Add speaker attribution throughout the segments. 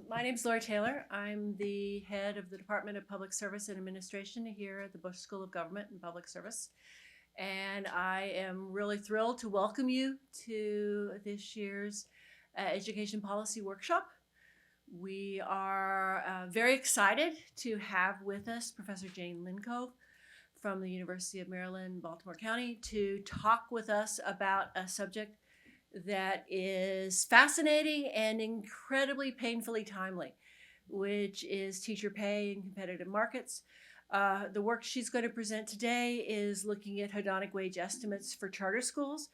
Speaker 1: My name is Lori Taylor. I'm the head of the Department of Public Service and Administration here at the Bush School of Government and Public Service. And I am really thrilled to welcome you to this year's Education Policy Workshop. We are very excited to have with us Professor Jane Lincove from the University of Maryland, Baltimore County, to talk with us about a subject that is fascinating and incredibly painfully timely, which is teacher pay in competitive markets. The work she's going to present today is looking at hedonic wage estimates for charter schools,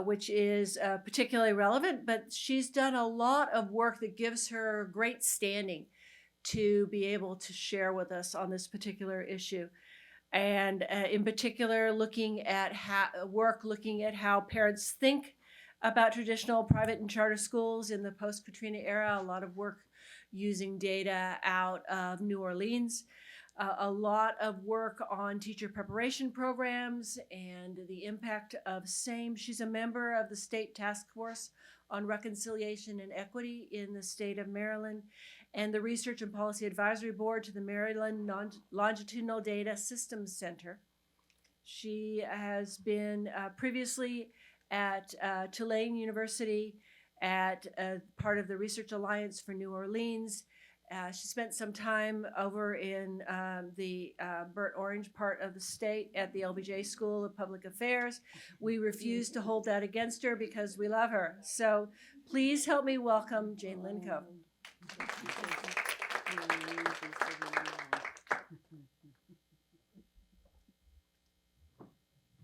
Speaker 1: which is particularly relevant, but she's done a lot of work that gives her great standing to be able to share with us on this particular issue. And in particular, looking at how parents think about traditional private and charter schools in the post-Katrina era. A lot of work using data out of New Orleans. A lot of work on teacher preparation programs and the impact of same. She's a member of the State Task Force on Reconciliation and Equity in the state of Maryland and the Research and Policy Advisory Board to the Maryland Longitudinal Data Systems Center. She has been previously at Tulane University at part of the Research Alliance for New Orleans. She spent some time over in the burnt orange part of the state at the LBJ School of Public Affairs. We refuse to hold that against her because we love her. So please help me welcome Jane Lincove.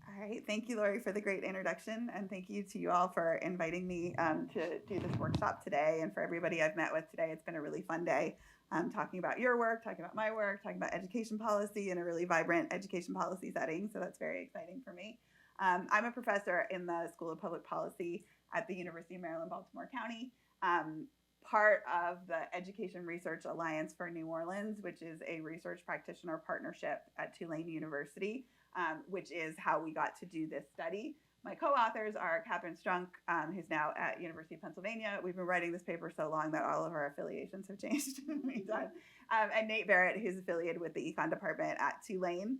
Speaker 2: All right, thank you, Lori, for the great introduction, and thank you to you all for inviting me to do this workshop today, and for everybody I've met with today. It's been a really fun day talking about your work, talking about my work, talking about education policy in a really vibrant education policy setting, so that's very exciting for me. I'm a professor in the School of Public Policy at the University of Maryland, Baltimore County, part of the Education Research Alliance for New Orleans, which is a research practitioner partnership at Tulane University, which is how we got to do this study. My co-authors are Catherine Strunk, who's now at University of Pennsylvania. We've been writing this paper so long that all of our affiliations have changed in the meantime. And Nate Barrett, who's affiliated with the econ department at Tulane.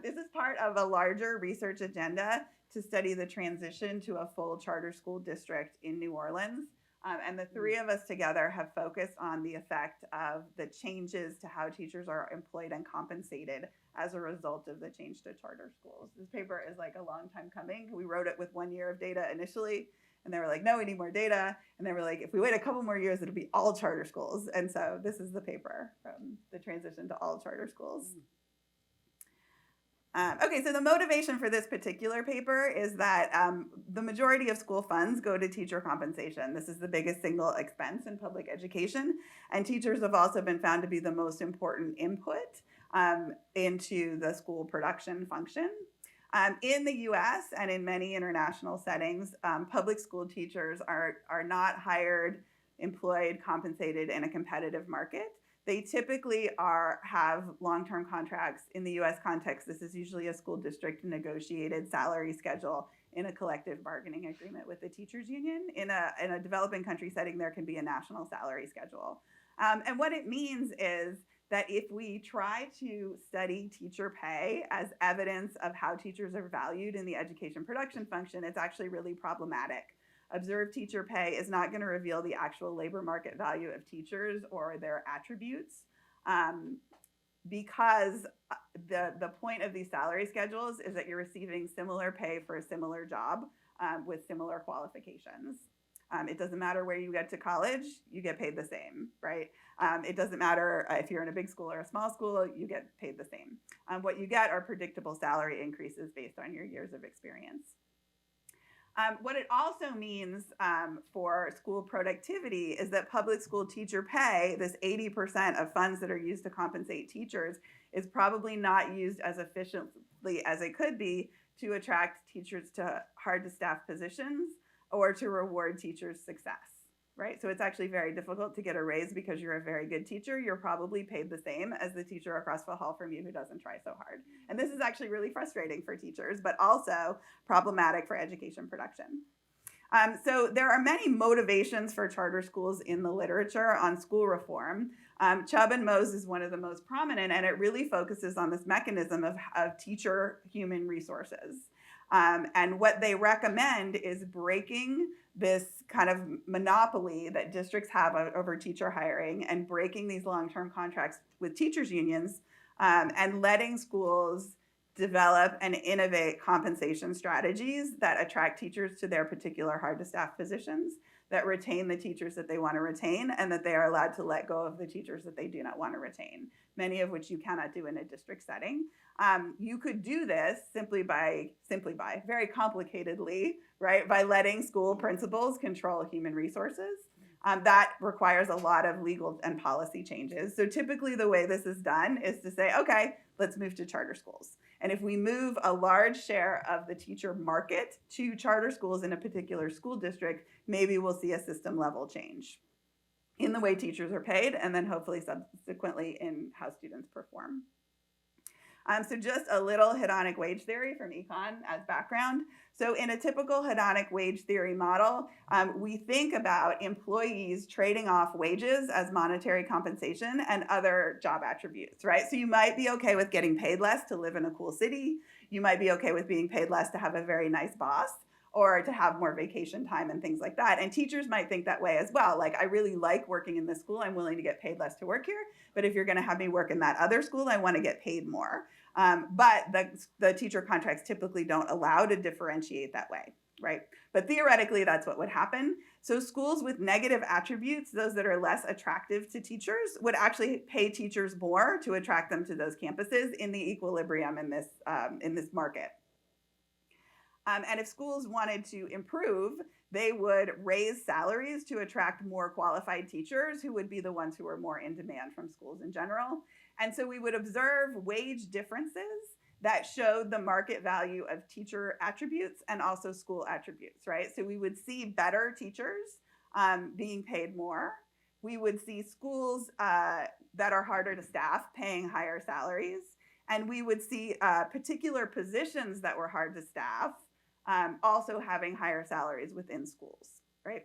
Speaker 2: This is part of a larger research agenda to study the transition to a full charter school district in New Orleans. And the three of us together have focused on the effect of the changes to how teachers are employed and compensated as a result of the change to charter schools. This paper is like a long time coming. We wrote it with 1 year of data initially, and they were like, no, we need more data. And they were like, if we wait a couple more years, it'll be all charter schools. And so this is the paper from the transition to all charter schools. Okay, so the motivation for this particular paper is that the majority of school funds go to teacher compensation. This is the biggest single expense in public education, and teachers have also been found to be the most important input into the school production function. In the US and in many international settings, public school teachers are not hired, employed, compensated in a competitive market. They typically have long-term contracts. In the US context, this is usually a school district negotiated salary schedule in a collective bargaining agreement with the teachers union. In a developing country setting, there can be a national salary schedule. And what it means is that if we try to study teacher pay as evidence of how teachers are valued in the education production function, it's actually really problematic. Observed teacher pay is not going to reveal the actual labor market value of teachers or their attributes because the point of these salary schedules is that you're receiving similar pay for a similar job with similar qualifications. It doesn't matter where you get to college, you get paid the same, right? It doesn't matter if you're in a big school or a small school, you get paid the same. What you get are predictable salary increases based on your years of experience. What it also means for school productivity is that public school teacher pay, this 80% of funds that are used to compensate teachers, is probably not used as efficiently as it could be to attract teachers to hard to staff positions or to reward teachers' success, right? So it's actually very difficult to get a raise because you're a very good teacher. You're probably paid the same as the teacher across the hall from you who doesn't try so hard. And this is actually really frustrating for teachers, but also problematic for education production. So there are many motivations for charter schools in the literature on school reform. Chubb and Mose is one of the most prominent, and it really focuses on this mechanism of teacher human resources. And what they recommend is breaking this kind of monopoly that districts have over teacher hiring and breaking these long-term contracts with teachers unions, and letting schools develop and innovate compensation strategies that attract teachers to their particular hard to staff positions, that retain the teachers that they want to retain, and that they are allowed to let go of the teachers that they do not want to retain, many of which you cannot do in a district setting. You could do this simply by, very complicatedly, right, by letting school principals control human resources. That requires a lot of legal and policy changes. So typically the way this is done is to say, okay, let's move to charter schools. And if we move a large share of the teacher market to charter schools in a particular school district, maybe we'll see a system level change in the way teachers are paid, and then hopefully subsequently in how students perform. So just a little hedonic wage theory from econ as background. So in a typical hedonic wage theory model, we think about employees trading off wages as monetary compensation and other job attributes, right? So you might be okay with getting paid less to live in a cool city. You might be okay with being paid less to have a very nice boss, or to have more vacation time and things like that. And teachers might think that way as well. Like, I really like working in this school. I'm willing to get paid less to work here. But if you're going to have me work in that other school, I want to get paid more. But the teacher contracts typically don't allow to differentiate that way, right? But theoretically, that's what would happen. So schools with negative attributes, those that are less attractive to teachers, would actually pay teachers more to attract them to those campuses in the equilibrium in this market. And if schools wanted to improve, they would raise salaries to attract more qualified teachers who would be the ones who are more in demand from schools in general. And so we would observe wage differences that showed the market value of teacher attributes and also school attributes, right? So we would see better teachers being paid more. We would see schools that are harder to staff paying higher salaries. And we would see particular positions that were hard to staff also having higher salaries within schools, right?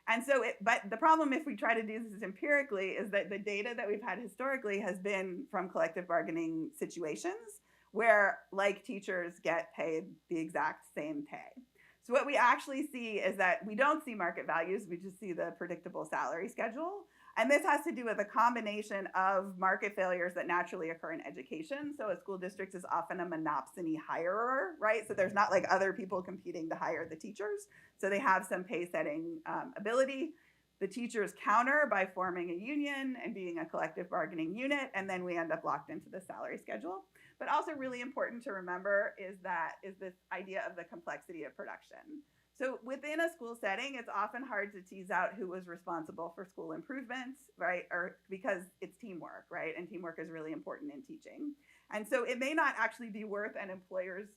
Speaker 2: And so, but the problem if we try to do this empirically is that the data that we've had historically has been from collective bargaining situations where like teachers get paid the exact same pay. So what we actually see is that we don't see market values, we just see the predictable salary schedule. And this has to do with a combination of market failures that naturally occur in education. So a school district is often a monopsony hirer, right? So there's not like other people competing to hire the teachers. So they have some pay setting ability. The teachers counter by forming a union and being a collective bargaining unit. And then we end up locked into the salary schedule. But also really important to remember is this idea of the complexity of production. So within a school setting, it's often hard to tease out who was responsible for school improvements, right? Or because it's teamwork, right? And teamwork is really important in teaching. And so it may not actually be worth an employer's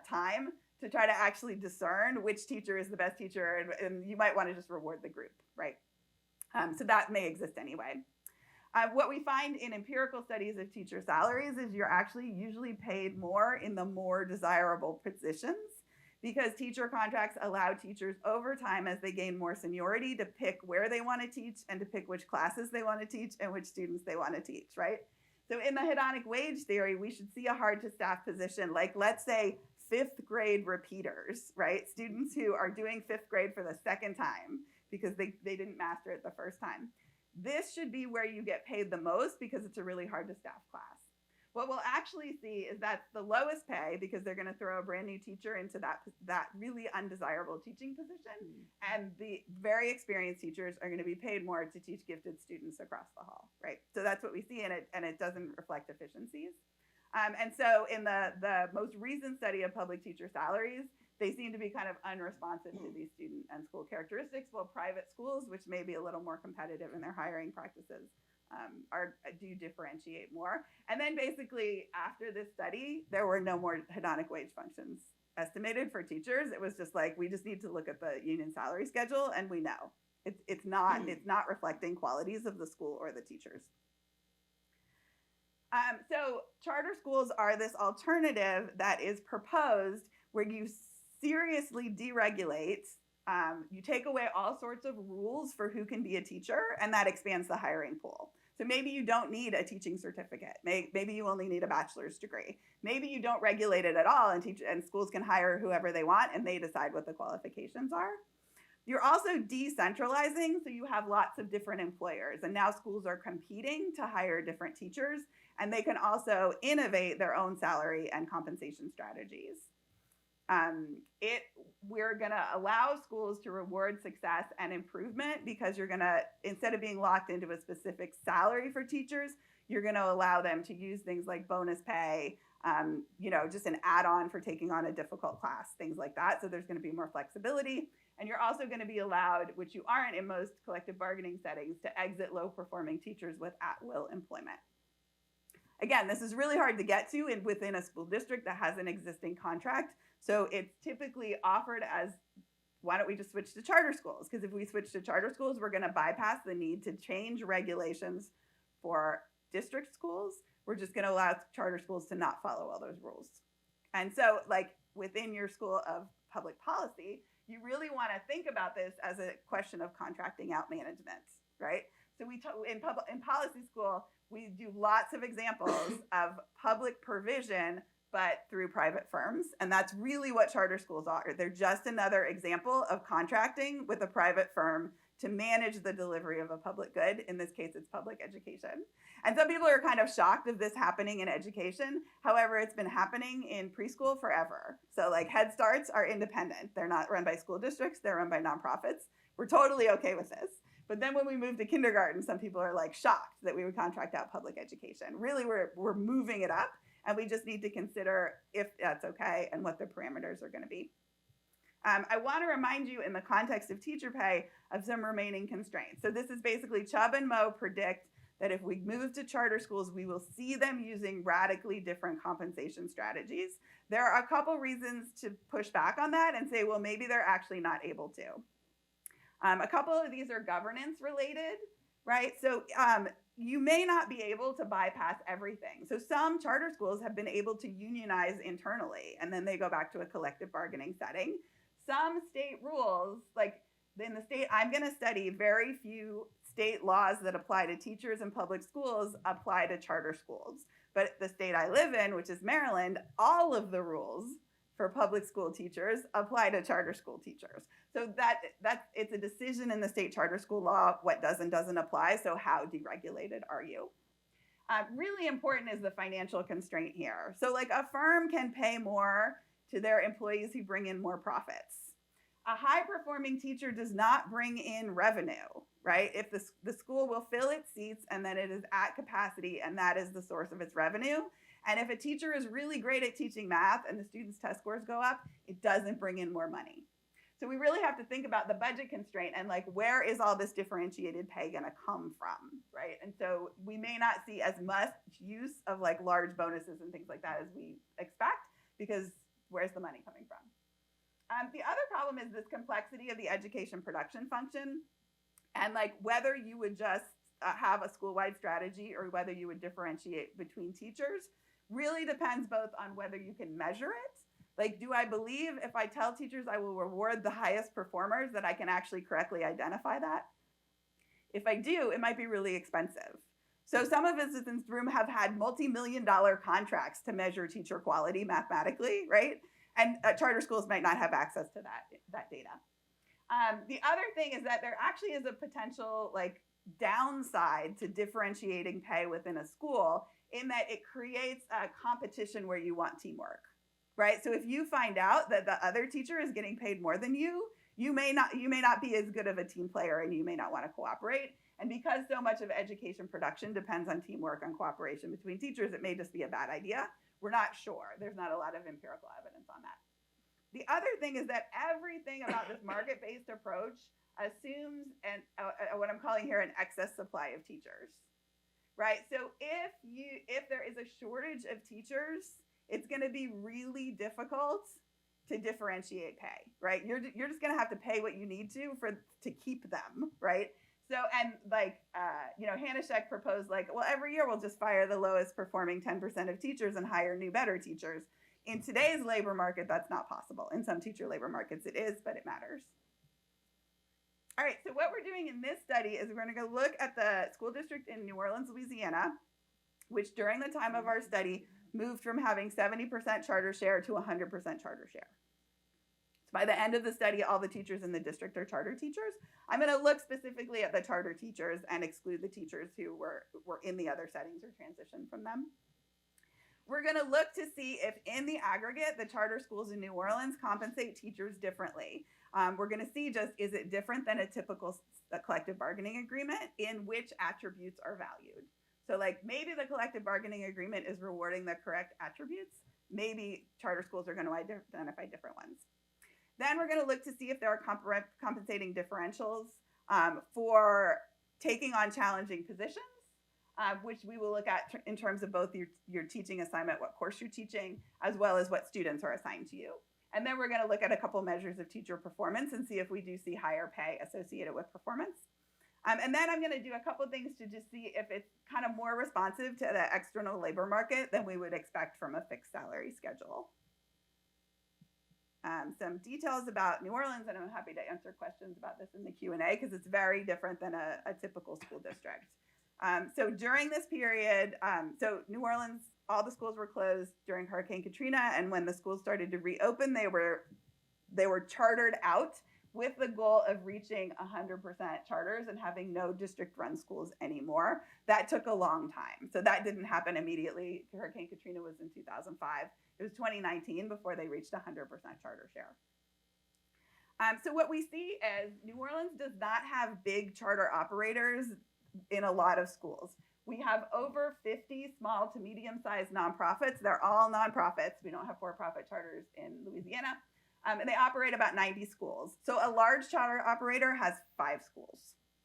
Speaker 2: time to try to actually discern which teacher is the best teacher, and you might want to just reward the group, right? So that may exist anyway. What we find in empirical studies of teacher salaries is you're actually usually paid more in the more desirable positions, because teacher contracts allow teachers over time as they gain more seniority to pick where they want to teach and to pick which classes they want to teach and which students they want to teach, right? So in the hedonic wage theory, we should see a hard to staff position, like let's say 5th grade repeaters, right? Students who are doing 5th grade for the second time because they didn't master it the first time. This should be where you get paid the most because it's a really hard to staff class. What we'll actually see is that's the lowest pay because they're going to throw a brand new teacher into that really undesirable teaching position. And the very experienced teachers are going to be paid more to teach gifted students across the hall, right? So that's what we see in it, and it doesn't reflect efficiencies. And so in the most recent study of public teacher salaries, they seem to be kind of unresponsive to these student and school characteristics, while private schools, which may be a little more competitive in their hiring practices, do differentiate more. And then basically after this study, there were no more hedonic wage functions estimated for teachers. It was just like, we just need to look at the union salary schedule, and we know it's not reflecting qualities of the school or the teachers. So charter schools are this alternative that is proposed where you seriously deregulate You take away all sorts of rules for who can be a teacher, and that expands the hiring pool. So maybe you don't need a teaching certificate. Maybe you only need a bachelor's degree. Maybe you don't regulate it at all, and schools can hire whoever they want, and they decide what the qualifications are. You're also decentralizing, so you have lots of different employers, and now schools are competing to hire different teachers, and they can also innovate their own salary and compensation strategies. We're going to allow schools to reward success and improvement because you're going to, instead of being locked into a specific salary for teachers, you're going to allow them to use things like bonus pay, just an add-on for taking on a difficult class, things like that. So there's going to be more flexibility. And you're also going to be allowed, which you aren't in most collective bargaining settings, to exit low-performing teachers with at-will employment. Again, this is really hard to get to within a school district that has an existing contract. So it's typically offered as, why don't we just switch to charter schools? Because if we switch to charter schools, we're going to bypass the need to change regulations for district schools. We're just going to allow charter schools to not follow all those rules. And so, like, within your school of public policy, you really want to think about this as a question of contracting out management, right? So in policy school, we do lots of examples of public provision, but through private firms. And that's really what charter schools are. They're just another example of contracting with a private firm to manage the delivery of a public good. In this case, it's public education. And some people are kind of shocked of this happening in education. However, it's been happening in preschool forever. So like Head Starts are independent. They're not run by school districts. They're run by nonprofits. We're totally okay with this. But then when we moved to kindergarten, some people are like shocked that we would contract out public education. Really, we're moving it up, and we just need to consider if that's okay and what the parameters are going to be. I want to remind you in the context of teacher pay of some remaining constraints. So this is basically Chubb and Moe predict that if we move to charter schools, we will see them using radically different compensation strategies. There are a couple reasons to push back on that and say, well, maybe they're actually not able to. A couple of these are governance related, right? So you may not be able to bypass everything. So some charter schools have been able to unionize internally, and then they go back to a collective bargaining setting. Some state rules, like in the state I'm going to study, very few state laws that apply to teachers in public schools apply to charter schools. But the state I live in, which is Maryland, all of the rules for public school teachers apply to charter school teachers. So it's a decision in the state charter school law, what does and doesn't apply. So how deregulated are you? Really important is the financial constraint here. So like a firm can pay more to their employees who bring in more profits. A high-performing teacher does not bring in revenue, right? If the school will fill its seats and then it is at capacity and that is the source of its revenue. And if a teacher is really great at teaching math and the students' test scores go up, it doesn't bring in more money. So we really have to think about the budget constraint and like, where is all this differentiated pay gonna come from, right? And so we may not see as much use of like large bonuses and things like that as we expect, because where's the money coming from? The other problem is this complexity of the education production function, and like whether you would just have a school-wide strategy or whether you would differentiate between teachers really depends both on whether you can measure it. Like, do I believe if I tell teachers I will reward the highest performers that I can actually correctly identify that? If I do, it might be really expensive. So some of us in this room have had multi-million-dollar contracts to measure teacher quality mathematically, right? And charter schools might not have access to that data. The other thing is that there actually is a potential like downside to differentiating pay within a school in that it creates a competition where you want teamwork, right? So if you find out that the other teacher is getting paid more than you, you may not be as good of a team player and you may not want to cooperate. And because so much of education production depends on teamwork and cooperation between teachers, it may just be a bad idea. We're not sure. There's not a lot of empirical evidence on that. The other thing is that everything about this market-based approach assumes what I'm calling here an excess supply of teachers, right? So if there is a shortage of teachers, it's going to be really difficult to differentiate pay, right? You're just going to have to pay what you need to keep them, right? So, and like, Hanashek proposed like, well, every year we'll just fire the lowest performing 10% of teachers and hire new, better teachers. In today's labor market, that's not possible. In some teacher labor markets it is, but it matters. All right, so what we're doing in this study is we're going to go look at the school district in New Orleans, Louisiana, which during the time of our study moved from having 70% charter share to 100% charter share. So by the end of the study, all the teachers in the district are charter teachers. I'm going to look specifically at the charter teachers and exclude the teachers who were in the other settings or transitioned from them. We're going to look to see if in the aggregate, the charter schools in New Orleans compensate teachers differently. We're going to see just, is it different than a typical collective bargaining agreement? In which attributes are valued? So like maybe the collective bargaining agreement is rewarding the correct attributes. Maybe charter schools are going to identify different ones. Then we're going to look to see if there are compensating differentials for taking on challenging positions, which we will look at in terms of both your teaching assignment, what course you're teaching, as well as what students are assigned to you. And then we're going to look at a couple measures of teacher performance and see if we do see higher pay associated with performance. And then I'm going to do a couple things to just see if it's kind of more responsive to the external labor market than we would expect from a fixed salary schedule. Some details about New Orleans, and I'm happy to answer questions about this in the Q&A because it's very different than a typical school district. So during this period, so New Orleans, all the schools were closed during Hurricane Katrina, and when the schools started to reopen, they were chartered out with the goal of reaching 100% charters and having no district-run schools anymore. That took a long time. So that didn't happen immediately. Hurricane Katrina was in 2005. It was 2019 before they reached 100% charter share. So what we see is New Orleans does not have big charter operators in a lot of schools. We have over 50 small to medium-sized nonprofits. They're all nonprofits. We don't have for-profit charters in Louisiana. And they operate about 90 schools. So a large charter operator has 5 schools,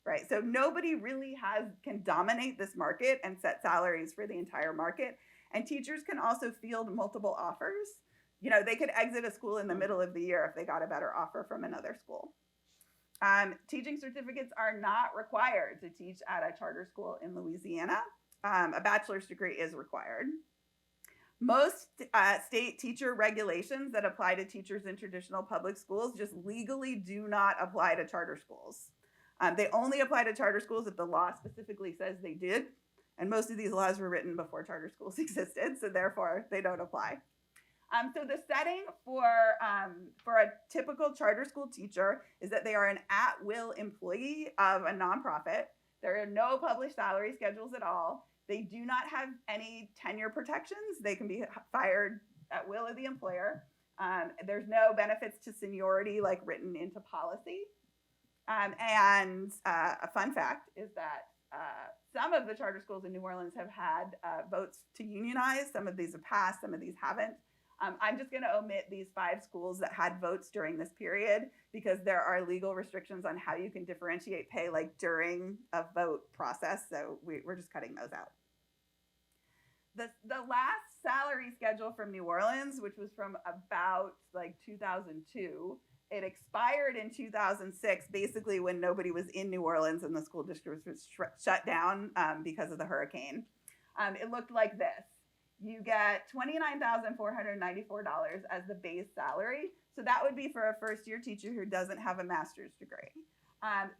Speaker 2: right? So nobody really can dominate this market and set salaries for the entire market. And teachers can also field multiple offers. You know, they could exit a school in the middle of the year if they got a better offer from another school. Teaching certificates are not required to teach at a charter school in Louisiana. A bachelor's degree is required. Most state teacher regulations that apply to teachers in traditional public schools just legally do not apply to charter schools. They only apply to charter schools if the law specifically says they did. And most of these laws were written before charter schools existed, so therefore they don't apply. So the setting for a typical charter school teacher is that they are an at-will employee of a nonprofit. There are no published salary schedules at all. They do not have any tenure protections. They can be fired at will of the employer. There's no benefits to seniority like written into policy. And a fun fact is that some of the charter schools in New Orleans have had votes to unionize. Some of these have passed, some of these haven't. I'm just going to omit these 5 schools that had votes during this period because there are legal restrictions on how you can differentiate pay like during a vote process. So we're just cutting those out. The last salary schedule from New Orleans, which was from about like 2002, it expired in 2006, basically when nobody was in New Orleans and the school district was shut down because of the hurricane. It looked like this. You get $29,494 as the base salary. So that would be for a first-year teacher who doesn't have a master's degree.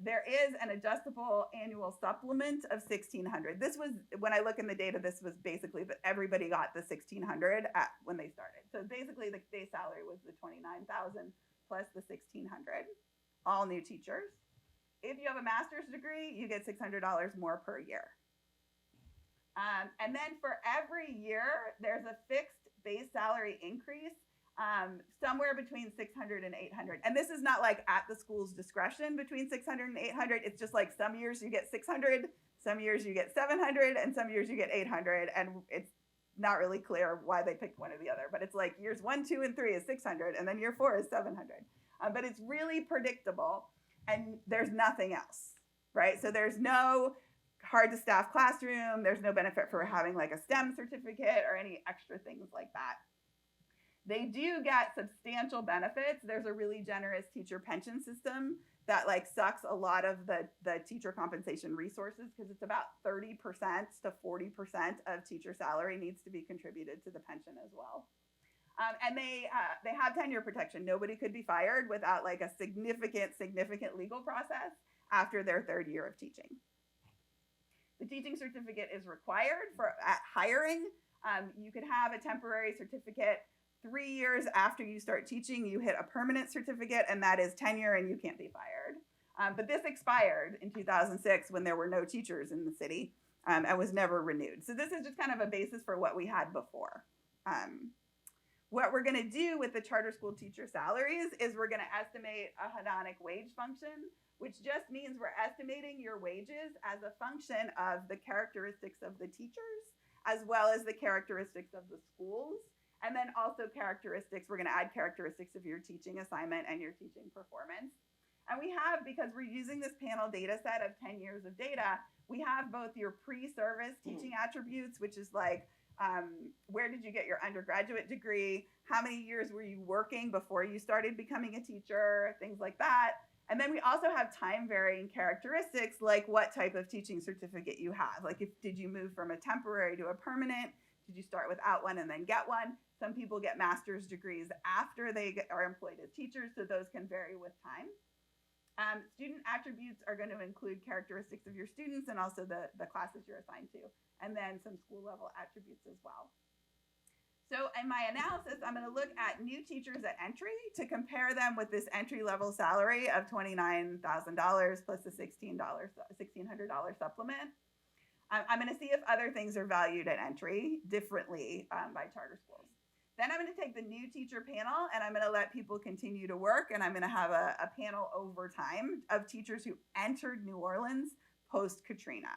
Speaker 2: There is an adjustable annual supplement of $1,600. This was, when I look in the data, this was basically that everybody got the $1,600 when they started. So basically the base salary was the $29,000 plus the $1,600, all new teachers. If you have a master's degree, you get $600 more per year. And then for every year, there's a fixed base salary increase somewhere between $600 and $800. And this is not like at the school's discretion between $600 and $800. It's just like some years you get $600, some years you get $700, and some years you get $800. And it's not really clear why they picked one or the other. But it's like years 1, 2, and 3 is $600, and then year 4 is $700. But it's really predictable, and there's nothing else, right? So there's no hard to staff classroom. There's no benefit for having like a STEM certificate or any extra things like that. They do get substantial benefits. There's a really generous teacher pension system that like sucks a lot of the teacher compensation resources because it's about 30% to 40% of teacher salary needs to be contributed to the pension as well. And they have tenure protection. Nobody could be fired without like a significant legal process after their third year of teaching. The teaching certificate is required at hiring. You could have a temporary certificate 3 years after you start teaching. You hit a permanent certificate, and that is tenure, and you can't be fired. But this expired in 2006 when there were no teachers in the city and was never renewed. So this is just kind of a basis for what we had before. What we're going to do with the charter school teacher salaries is we're going to estimate a hedonic wage function, which just means we're estimating your wages as a function of the characteristics of the teachers, as well as the characteristics of the schools, and then also characteristics. We're going to add characteristics of your teaching assignment and your teaching performance. And we have, because we're using this panel data set of 10 years of data, we have both your pre-service teaching attributes, which is like, where did you get your undergraduate degree? How many years were you working before you started becoming a teacher? Things like that. And then we also have time varying characteristics, like what type of teaching certificate you have. Like, did you move from a temporary to a permanent? Did you start without one and then get one? Some people get master's degrees after they are employed as teachers, so those can vary with time. Student attributes are going to include characteristics of your students and also the classes you're assigned to, and then some school level attributes as well. So in my analysis, I'm going to look at new teachers at entry to compare them with this entry level salary of $29,000 plus the $1,600 supplement. I'm going to see if other things are valued at entry differently by charter schools. Then I'm going to take the new teacher panel and I'm going to let people continue to work, and I'm going to have a panel over time of teachers who entered New Orleans post-Katrina.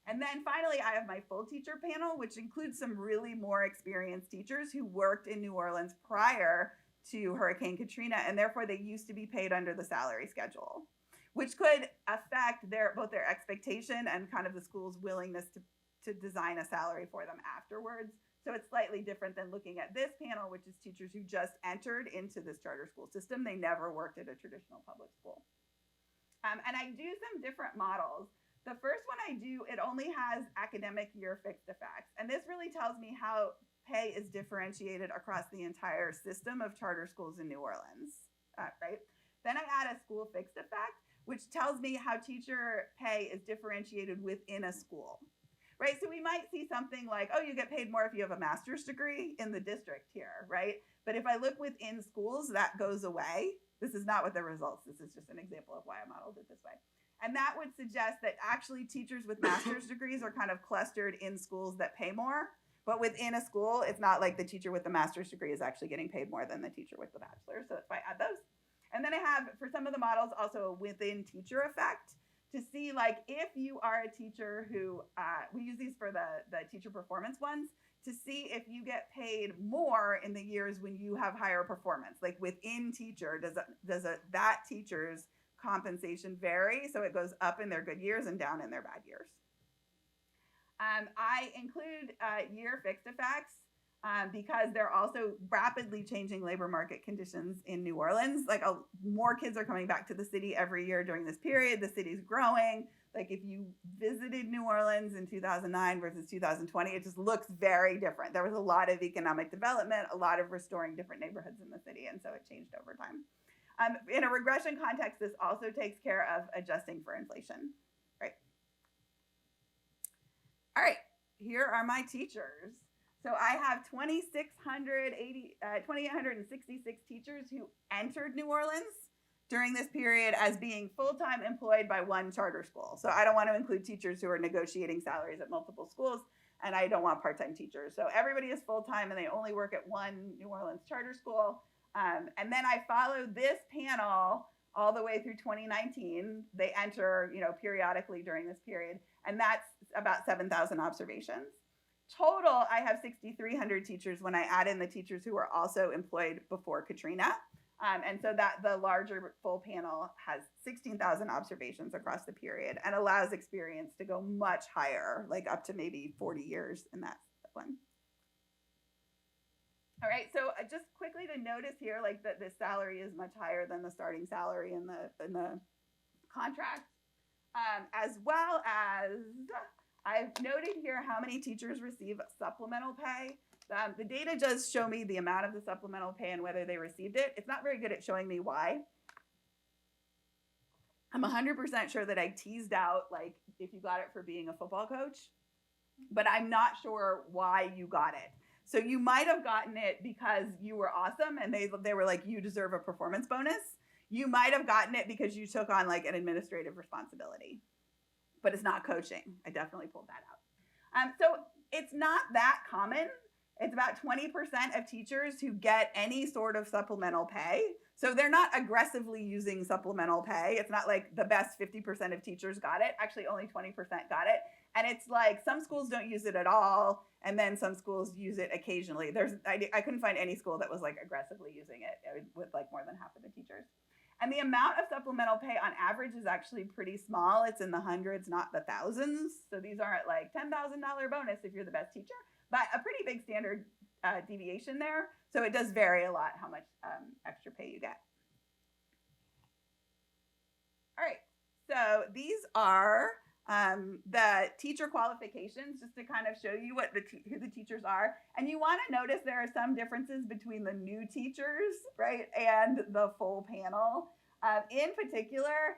Speaker 2: And then finally, I have my full teacher panel, which includes some really more experienced teachers who worked in New Orleans prior to Hurricane Katrina, and therefore they used to be paid under the salary schedule, which could affect both their expectation and kind of the school's willingness to design a salary for them afterwards. So it's slightly different than looking at this panel, which is teachers who just entered into this charter school system. They never worked at a traditional public school. And I do some different models. The first one I do, it only has academic year fixed effects. And this really tells me how pay is differentiated across the entire system of charter schools in New Orleans, right? Then I add a school fixed effect, which tells me how teacher pay is differentiated within a school. Right, so we might see something like, oh, you get paid more if you have a master's degree in the district here, right? But if I look within schools, that goes away. This is not what the results. This is just an example of why I modeled it this way. And that would suggest that actually teachers with master's degrees are kind of clustered in schools that pay more. But within a school, it's not like the teacher with the master's degree is actually getting paid more than the teacher with the bachelor. So that's why I add those. And then I have, for some of the models, also a within teacher effect, to see like if you are a teacher who, we use these for the teacher performance ones, to see if you get paid more in the years when you have higher performance. Like within teacher, does that teacher's compensation vary? So it goes up in their good years and down in their bad years. I include year fixed effects because they're also rapidly changing labor market conditions in New Orleans. Like more kids are coming back to the city every year during this period. The city's growing. Like if you visited New Orleans in 2009 versus 2020, it just looks very different. There was a lot of economic development, a lot of restoring different neighborhoods in the city, and so it changed over time. In a regression context, this also takes care of adjusting for inflation, right? All right, here are my teachers. So I have 2,866 teachers who entered New Orleans during this period as being full-time employed by one charter school. So I don't want to include teachers who are negotiating salaries at multiple schools, and I don't want part-time teachers. So everybody is full-time and they only work at one New Orleans charter school. And then I follow this panel all the way through 2019. They enter, periodically during this period, and that's about 7,000 observations. Total, I have 6,300 teachers when I add in the teachers who were also employed before Katrina. And so that the larger full panel has 16,000 observations across the period and allows experience to go much higher, like up to maybe 40 years in that one. All right, so just quickly to notice here, like that the salary is much higher than the starting salary in the contract, as well as I've noted here how many teachers receive supplemental pay. The data does show me the amount of the supplemental pay and whether they received it. It's not very good at showing me why. I'm 100% sure that I teased out, like, if you got it for being a football coach, but I'm not sure why you got it. So you might have gotten it because you were awesome and they were like, you deserve a performance bonus. You might have gotten it because you took on like an administrative responsibility, but it's not coaching. I definitely pulled that out. So it's not that common. It's about 20% of teachers who get any sort of supplemental pay. So they're not aggressively using supplemental pay. It's not like the best 50% of teachers got it. Actually, only 20% got it. And it's like some schools don't use it at all, and then some schools use it occasionally. I couldn't find any school that was like aggressively using it with like more than half of the teachers. And the amount of supplemental pay on average is actually pretty small. It's in the hundreds, not the thousands. So these aren't like $10,000 bonus if you're the best teacher, but a pretty big standard deviation there. So it does vary a lot how much extra pay you get. All right, so these are the teacher qualifications, just to kind of show you who the teachers are. And you want to notice there are some differences between the new teachers, right, and the full panel. In particular,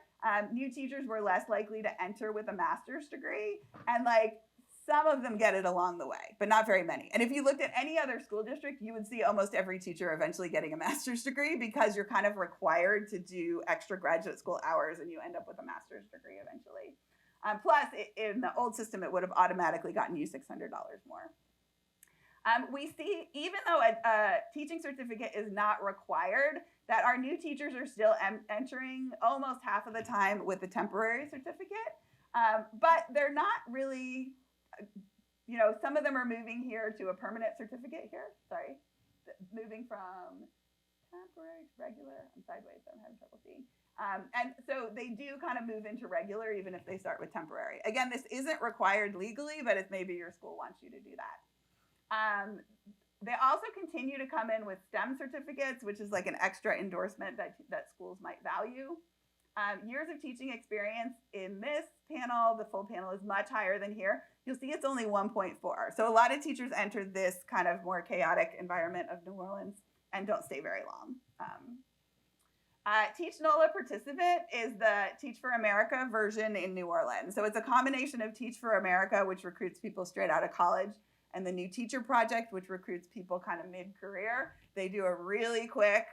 Speaker 2: new teachers were less likely to enter with a master's degree, and like some of them get it along the way, but not very many. And if you looked at any other school district, you would see almost every teacher eventually getting a master's degree because you're kind of required to do extra graduate school hours and you end up with a master's degree eventually. Plus, in the old system, it would have automatically gotten you $600 more. We see, even though a teaching certificate is not required, that our new teachers are still entering almost half of the time with a temporary certificate. But they're not really, some of them are moving here to a permanent certificate here. Sorry, moving from temporary to regular. I'm sideways, so I'm having trouble seeing. And so they do kind of move into regular, even if they start with temporary. Again, this isn't required legally, but if maybe your school wants you to do that. They also continue to come in with STEM certificates, which is like an extra endorsement that schools might value. Years of teaching experience in this panel, the full panel is much higher than here. You'll see it's only 1.4. So a lot of teachers enter this kind of more chaotic environment of New Orleans and don't stay very long. Teach NOLA participant is the Teach for America version in New Orleans. So it's a combination of Teach for America, which recruits people straight out of college, and the New Teacher Project, which recruits people kind of mid-career. They do a really quick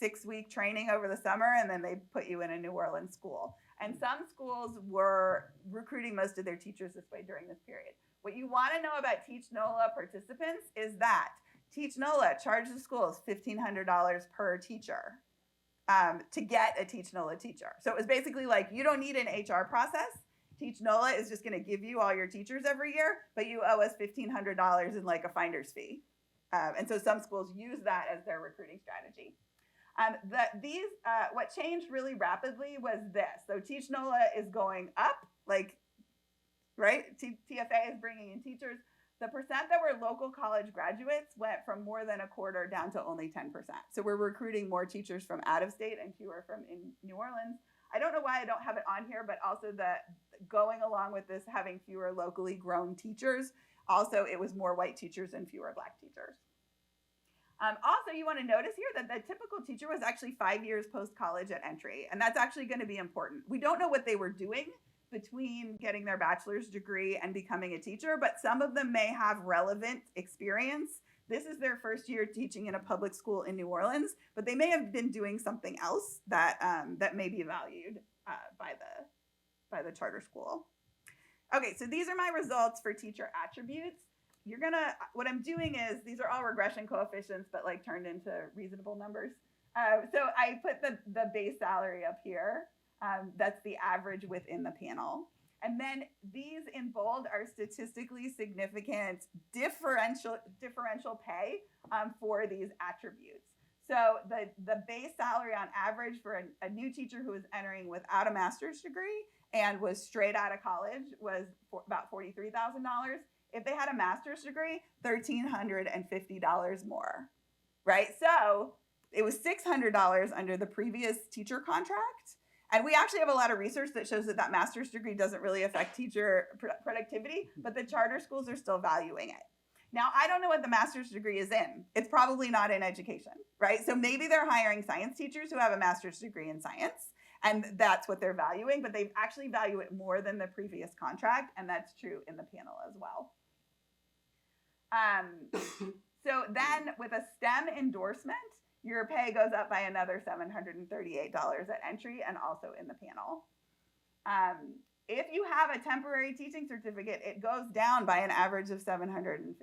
Speaker 2: 6-week training over the summer, and then they put you in a New Orleans school. And some schools were recruiting most of their teachers this way during this period. What you want to know about Teach NOLA participants is that Teach NOLA charges schools $1,500 per teacher to get a Teach NOLA teacher. So it was basically like, you don't need an HR process. Teach NOLA is just going to give you all your teachers every year, but you owe us $1,500 in like a finder's fee. And so some schools use that as their recruiting strategy. What changed really rapidly was this. So Teach NOLA is going up, like, right? TFA is bringing in teachers. The percent that were local college graduates went from more than a quarter down to only 10%. So we're recruiting more teachers from out of state and fewer from in New Orleans. I don't know why I don't have it on here, but also going along with this, having fewer locally grown teachers, also it was more white teachers and fewer Black teachers. Also, you want to notice here that the typical teacher was actually 5 years post-college at entry, and that's actually going to be important. We don't know what they were doing between getting their bachelor's degree and becoming a teacher, but some of them may have relevant experience. This is their first year teaching in a public school in New Orleans, but they may have been doing something else that may be valued by the charter school. Okay, so these are my results for teacher attributes. What I'm doing is, these are all regression coefficients, but like turned into reasonable numbers. So I put the base salary up here. That's the average within the panel. And then these in bold are statistically significant differential pay for these attributes. So the base salary on average for a new teacher who was entering without a master's degree and was straight out of college was about $43,000. If they had a master's degree, $1,350 more, right? So it was $600 under the previous teacher contract. And we actually have a lot of research that shows that master's degree doesn't really affect teacher productivity, but the charter schools are still valuing it. Now, I don't know what the master's degree is in. It's probably not in education, right? So maybe they're hiring science teachers who have a master's degree in science, and that's what they're valuing, but they actually value it more than the previous contract, and that's true in the panel as well. So then with a STEM endorsement, your pay goes up by another $738 at entry and also in the panel. If you have a temporary teaching certificate, it goes down by an average of $750,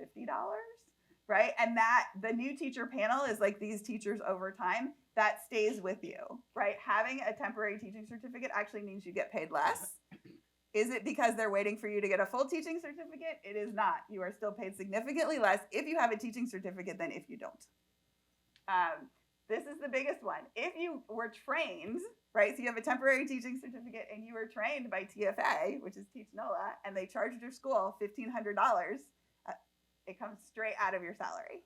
Speaker 2: right? And that the new teacher panel is like these teachers over time, that stays with you, right? Having a temporary teaching certificate actually means you get paid less. Is it because they're waiting for you to get a full teaching certificate? It is not. You are still paid significantly less if you have a teaching certificate than if you don't. This is the biggest one. If you were trained, right, so you have a temporary teaching certificate and you were trained by TFA, which is Teach NOLA, and they charged your school $1,500, it comes straight out of your salary.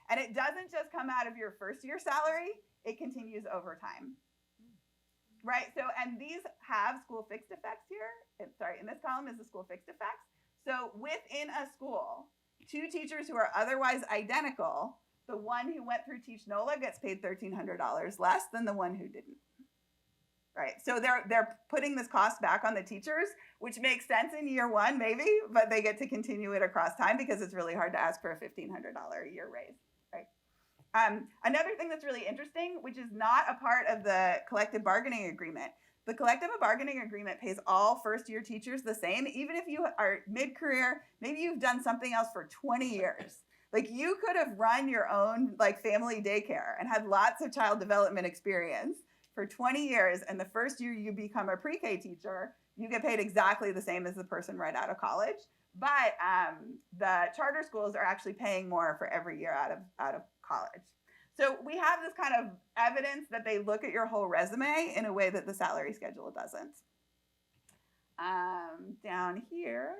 Speaker 2: And it doesn't just come out of your first year salary, it continues over time. Right, so, and these have school fixed effects here. In this column is the school fixed effects. So within a school, two teachers who are otherwise identical, the one who went through Teach NOLA gets paid $1,300 less than the one who didn't. Right, so they're putting this cost back on the teachers, which makes sense in year one maybe, but they get to continue it across time because it's really hard to ask for a $1,500 a year raise. Another thing that's really interesting, which is not a part of the collective bargaining agreement, the collective bargaining agreement pays all first-year teachers the same, even if you are mid-career, maybe you've done something else for 20 years. Like you could have run your own like family daycare and had lots of child development experience for 20 years, and the first year you become a pre-K teacher, you get paid exactly the same as the person right out of college. But the charter schools are actually paying more for every year out of college. So we have this kind of evidence that they look at your whole resume in a way that the salary schedule doesn't. Down here,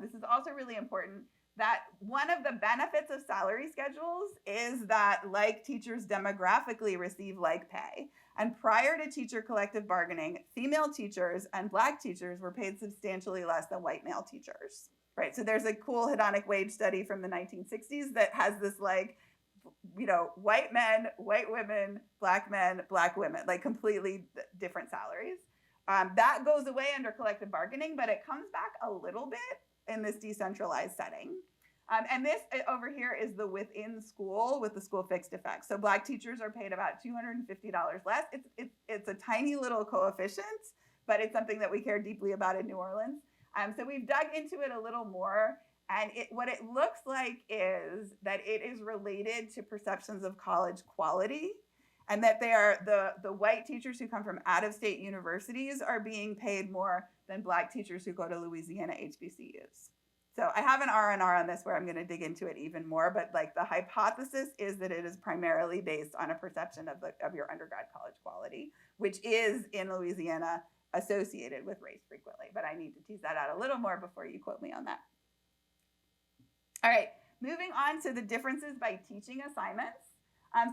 Speaker 2: this is also really important, that one of the benefits of salary schedules is that like teachers demographically receive like pay. And prior to teacher collective bargaining, female teachers and Black teachers were paid substantially less than white male teachers, right? So there's a cool hedonic wage study from the 1960s that has this like, you know, white men, white women, Black men, Black women, like completely different salaries. That goes away under collective bargaining, but it comes back a little bit in this decentralized setting. And this over here is the within school with the school fixed effect. So Black teachers are paid about $250 less. It's a tiny little coefficient, but it's something that we care deeply about in New Orleans. So we've dug into it a little more. And what it looks like is that it is related to perceptions of college quality, and that they are the white teachers who come from out-of-state universities are being paid more than Black teachers who go to Louisiana HBCUs. So I have an R&R on this where I'm going to dig into it even more, but like the hypothesis is that it is primarily based on a perception of your undergrad college quality, which is in Louisiana associated with race frequently. But I need to tease that out a little more before you quote me on that. All right, moving on to the differences by teaching assignments.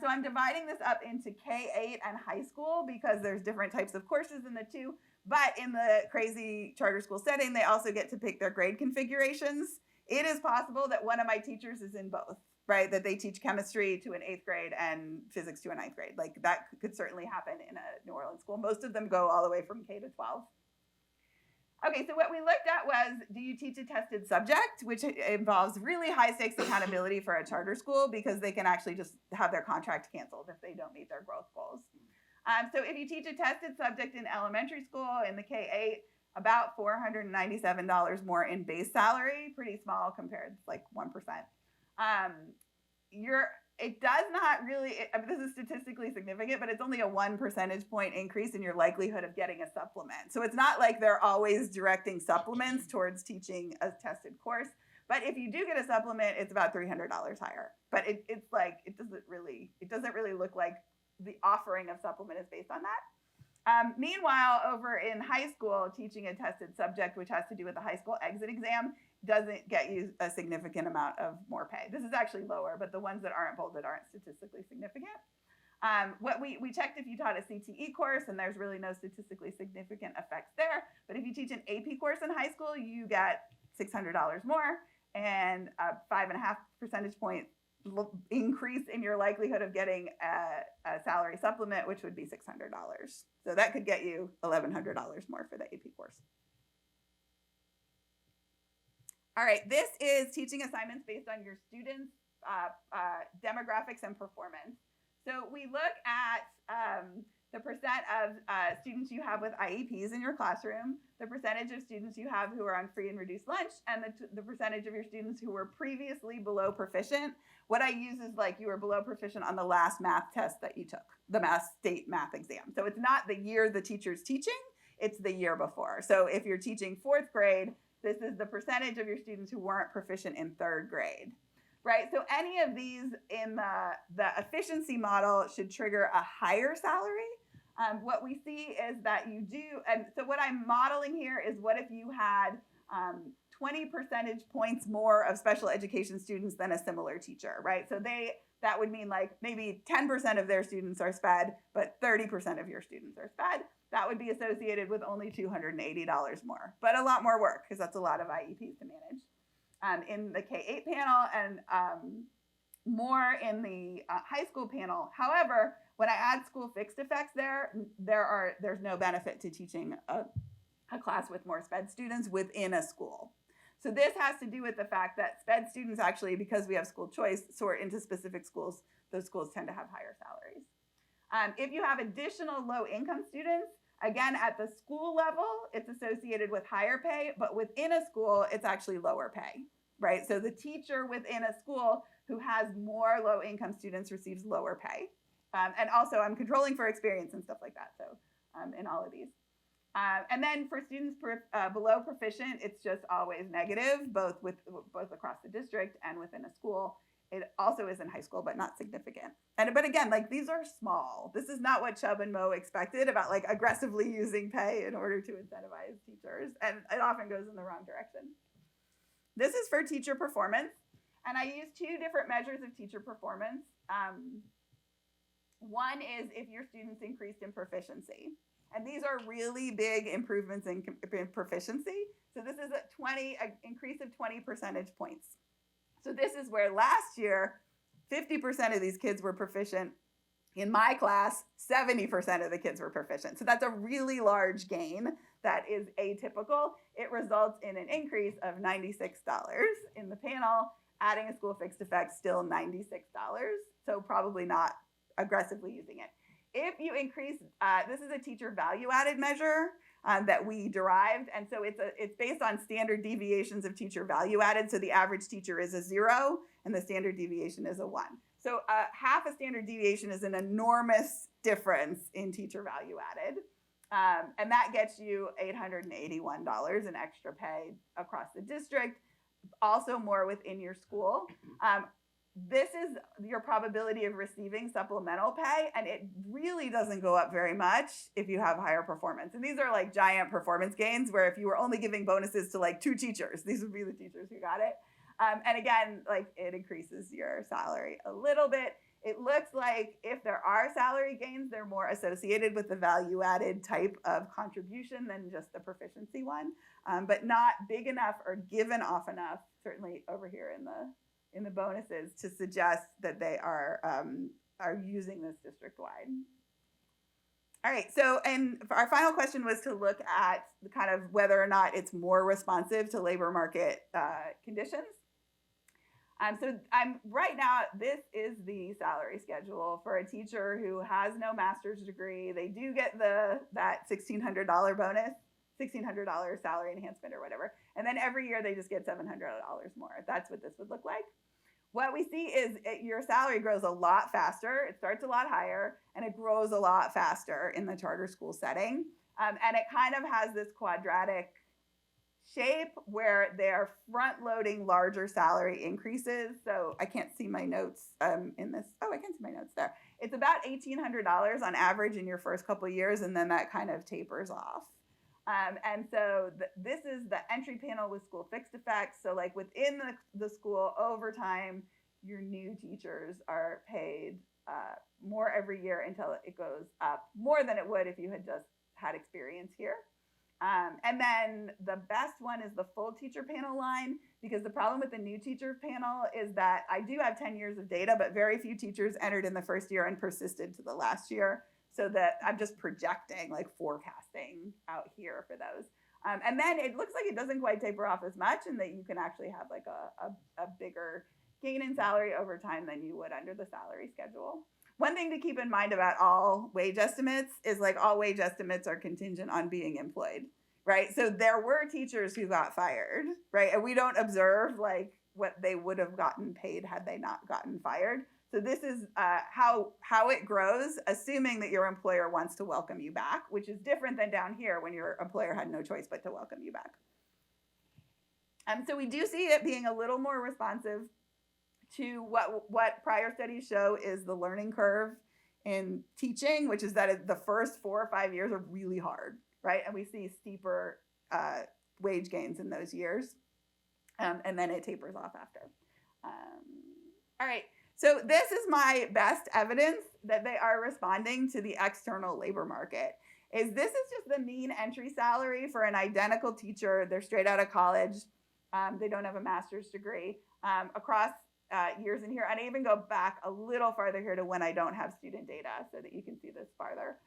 Speaker 2: So I'm dividing this up into K-8 and high school because there's different types of courses in the two. But in the crazy charter school setting, they also get to pick their grade configurations. It is possible that one of my teachers is in both, right? That they teach chemistry to an 8th grade and physics to a 9th grade. Like that could certainly happen in a New Orleans school. Most of them go all the way from K to 12. Okay, so what we looked at was, do you teach a tested subject, which involves really high stakes accountability for a charter school because they can actually just have their contract canceled if they don't meet their growth goals. So if you teach a tested subject in elementary school in the K-8, about $497 more in base salary, pretty small compared to like 1%. It does not really, this is statistically significant, but it's only a 1 percentage point increase in your likelihood of getting a supplement. So it's not like they're always directing supplements towards teaching a tested course. But if you do get a supplement, it's about $300 higher. But it's like, it doesn't really look like the offering of supplement is based on that. Meanwhile, over in high school, teaching a tested subject, which has to do with the high school exit exam, doesn't get you a significant amount of more pay. This is actually lower, but the ones that aren't bolded aren't statistically significant. What we checked if you taught a CTE course, and there's really no statistically significant effects there. But if you teach an AP course in high school, you get $600 more. and a 5.5 percentage point increase in your likelihood of getting a salary supplement, which would be $600. So that could get you $1,100 more for the AP course. All right, this is teaching assignments based on your students' demographics and performance. So we look at the percent of students you have with IEPs in your classroom, the percentage of students you have who are on free and reduced lunch, and the percentage of your students who were previously below proficient. What I use is like you were below proficient on the last math test that you took, the state math exam. So it's not the year the teacher's teaching, it's the year before. So if you're teaching 4th grade, this is the percentage of your students who weren't proficient in 3rd grade. Right, so any of these in the efficiency model should trigger a higher salary. What we see is that you do, and so what I'm modeling here is what if you had 20 percentage points more of special education students than a similar teacher, right? So that would mean like maybe 10% of their students are SPED, but 30% of your students are SPED. That would be associated with only $280 more, but a lot more work because that's a lot of IEPs to manage. In the K-8 panel and more in the high school panel. However, when I add school fixed effects there's no benefit to teaching a class with more SPED students within a school. So this has to do with the fact that SPED students actually, because we have school choice, sort into specific schools. Those schools tend to have higher salaries. If you have additional low-income students, again, at the school level, it's associated with higher pay, but within a school, it's actually lower pay, right? So the teacher within a school who has more low-income students receives lower pay. And also, I'm controlling for experience and stuff like that, so in all of these. And then for students below proficient, it's just always negative, both across the district and within a school. It also is in high school, but not significant. But again, like these are small. This is not what Chubb and Mo expected about like aggressively using pay in order to incentivize teachers. And it often goes in the wrong direction. This is for teacher performance. And I use 2 different measures of teacher performance. One is if your students increased in proficiency. And these are really big improvements in proficiency. So this is an increase of 20 percentage points. So this is where last year, 50% of these kids were proficient. In my class, 70% of the kids were proficient. So that's a really large gain that is atypical. It results in an increase of $96 in the panel. Adding a school fixed effect, still $96. So probably not aggressively using it. If you increase, this is a teacher value added measure that we derived. And so it's based on standard deviations of teacher value added. So the average teacher is a 0 and the standard deviation is a 1. So half a standard deviation is an enormous difference in teacher value added. And that gets you $881 in extra pay across the district, also more within your school. This is your probability of receiving supplemental pay, and it really doesn't go up very much if you have higher performance. And these are like giant performance gains where if you were only giving bonuses to like 2 teachers, these would be the teachers who got it. And again, like it increases your salary a little bit. It looks like if there are salary gains, they're more associated with the value-added type of contribution than just the proficiency one, but not big enough or given off enough, certainly over here in the bonuses, to suggest that they are using this district-wide. All right, so and our final question was to look at the kind of whether or not it's more responsive to labor market conditions. So right now, this is the salary schedule for a teacher who has no master's degree. They do get that $1,600 bonus, $1,600 salary enhancement or whatever. And then every year they just get $700 more. That's what this would look like. What we see is your salary grows a lot faster. It starts a lot higher, and it grows a lot faster in the charter school setting. And it kind of has this quadratic shape where they're front-loading larger salary increases. So I can't see my notes in this. Oh, I can see my notes there. It's about $1,800 on average in your first couple of years, and then that kind of tapers off. And so this is the entry panel with school fixed effects. So like within the school over time, your new teachers are paid more every year until it goes up more than it would if you had just had experience here. And then the best one is the full teacher panel line, because the problem with the new teacher panel is that I do have 10 years of data, but very few teachers entered in the first year and persisted to the last year. So that I'm just projecting, like forecasting out here for those. And then it looks like it doesn't quite taper off as much, and that you can actually have like a bigger gain in salary over time than you would under the salary schedule. One thing to keep in mind about all wage estimates is like all wage estimates are contingent on being employed, right? So there were teachers who got fired, right? And we don't observe like what they would have gotten paid had they not gotten fired. So this is how it grows, assuming that your employer wants to welcome you back, which is different than down here when your employer had no choice but to welcome you back. So we do see it being a little more responsive to what prior studies show is the learning curve in teaching, which is that the first 4 or 5 years are really hard, right? And we see steeper wage gains in those years, and then it tapers off after. All right, so this is my best evidence that they are responding to the external labor market. This is just the mean entry salary for an identical teacher. They're straight out of college. They don't have a master's degree across years in here. And I even go back a little farther here to when I don't have student data so that you can see this farther.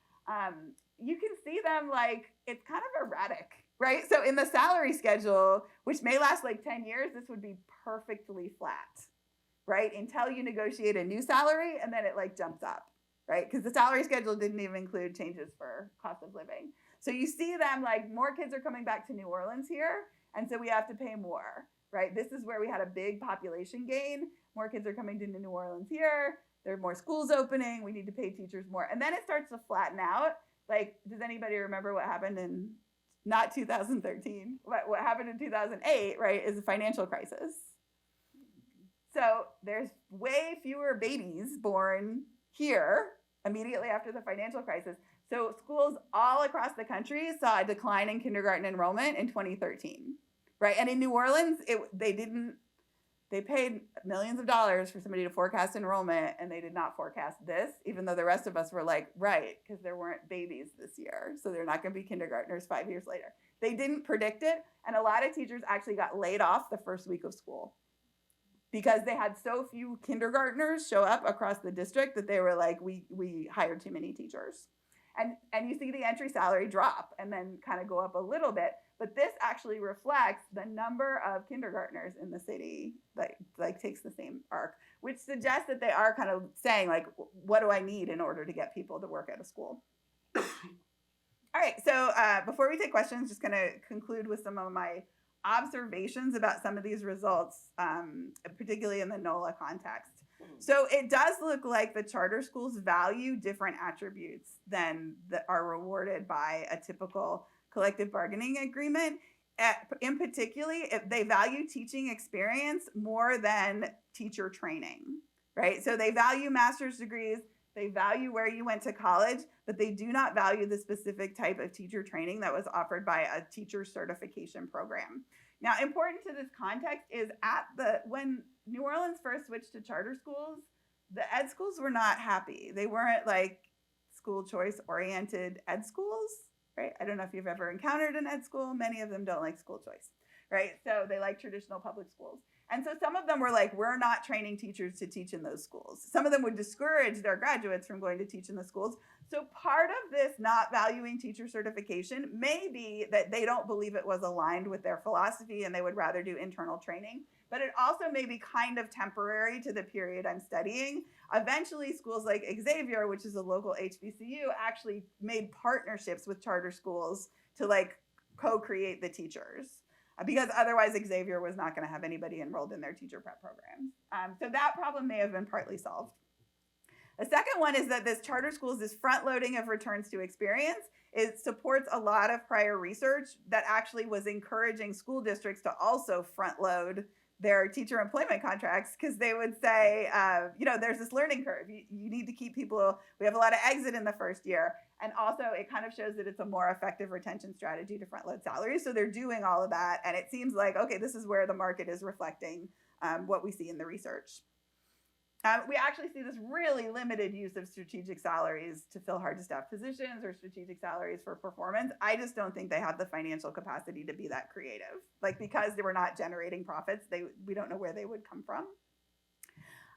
Speaker 2: You can see them like, it's kind of erratic, right? So in the salary schedule, which may last like 10 years, this would be perfectly flat, right? Until you negotiate a new salary and then it like jumps up, right? Because the salary schedule didn't even include changes for cost of living. So you see them like more kids are coming back to New Orleans here. And so we have to pay more, right? This is where we had a big population gain. More kids are coming to New Orleans here. There are more schools opening. We need to pay teachers more. And then it starts to flatten out. Like, does anybody remember what happened in, not 2013, what happened in 2008, right, is a financial crisis. So there's way fewer babies born here immediately after the financial crisis. So schools all across the country saw a decline in kindergarten enrollment in 2013, right? And in New Orleans, they paid millions of dollars for somebody to forecast enrollment, and they did not forecast this, even though the rest of us were like, right, because there weren't babies this year, so they're not going to be kindergartners 5 years later. They didn't predict it, and a lot of teachers actually got laid off the first week of school because they had so few kindergartners show up across the district that they were like, we hired too many teachers. And you see the entry salary drop and then kind of go up a little bit. But this actually reflects the number of kindergartners in the city that like takes the same arc, which suggests that they are kind of saying like, what do I need in order to get people to work at a school? All right, so before we take questions, just going to conclude with some of my observations about some of these results, particularly in the NOLA context. So it does look like the charter schools value different attributes than that are rewarded by a typical collective bargaining agreement. In particularly, if they value teaching experience more than teacher training, right? So they value master's degrees, they value where you went to college, but they do not value the specific type of teacher training that was offered by a teacher certification program. Now, important to this context is when New Orleans first switched to charter schools, the ed schools were not happy. They weren't like school choice oriented ed schools, right? I don't know if you've ever encountered an ed school. Many of them don't like school choice, right? So they like traditional public schools. And so some of them were like, we're not training teachers to teach in those schools. Some of them would discourage their graduates from going to teach in the schools. So part of this not valuing teacher certification may be that they don't believe it was aligned with their philosophy and they would rather do internal training. But it also may be kind of temporary to the period I'm studying. Eventually, schools like Xavier, which is a local HBCU, actually made partnerships with charter schools to like co-create the teachers. Because otherwise Xavier was not going to have anybody enrolled in their teacher prep programs. So that problem may have been partly solved. The second one is that this charter schools, this front loading of returns to experience, it supports a lot of prior research that actually was encouraging school districts to also front load their teacher employment contracts, because they would say, there's this learning curve. You need to keep people, we have a lot of exit in the first year. And also it kind of shows that it's a more effective retention strategy to front load salaries. So they're doing all of that. And it seems like, okay, this is where the market is reflecting what we see in the research. We actually see this really limited use of strategic salaries to fill hard to staff positions or strategic salaries for performance. I just don't think they have the financial capacity to be that creative. Like, because they were not generating profits, we don't know where they would come from.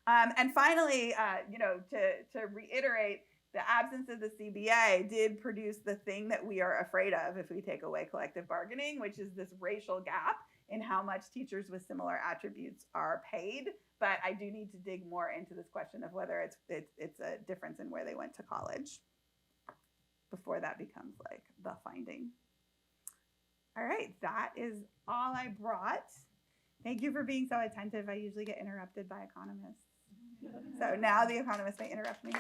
Speaker 2: And finally, to reiterate, the absence of the CBA did produce the thing that we are afraid of if we take away collective bargaining, which is this racial gap in how much teachers with similar attributes are paid. But I do need to dig more into this question of whether it's a difference in where they went to college before that becomes like the finding. All right, that is all I brought. Thank you for being so attentive. I usually get interrupted by economists. So now the economist may interrupt me.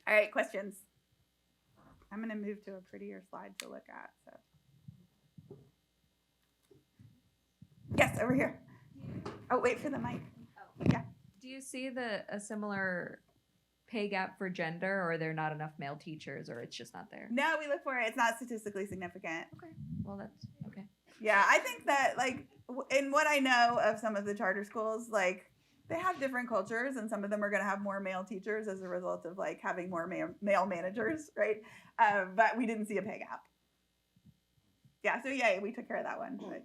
Speaker 2: All right, questions? I'm going to move to a prettier slide to look at. So, yes, over here. Oh, wait for the mic.
Speaker 3: Oh.
Speaker 2: Yeah.
Speaker 3: Do you see a similar pay gap for gender, or are there not enough male teachers, or it's just not there?
Speaker 2: No, we look for it. It's not statistically significant.
Speaker 3: Okay. Well, that's okay.
Speaker 2: Yeah, I think that, like, in what I know of some of the charter schools, like, they have different cultures, and some of them are going to have more male teachers as a result of, like, having more male managers, right? But we didn't see a pay gap. Yeah, so yay, we took care of that one. But.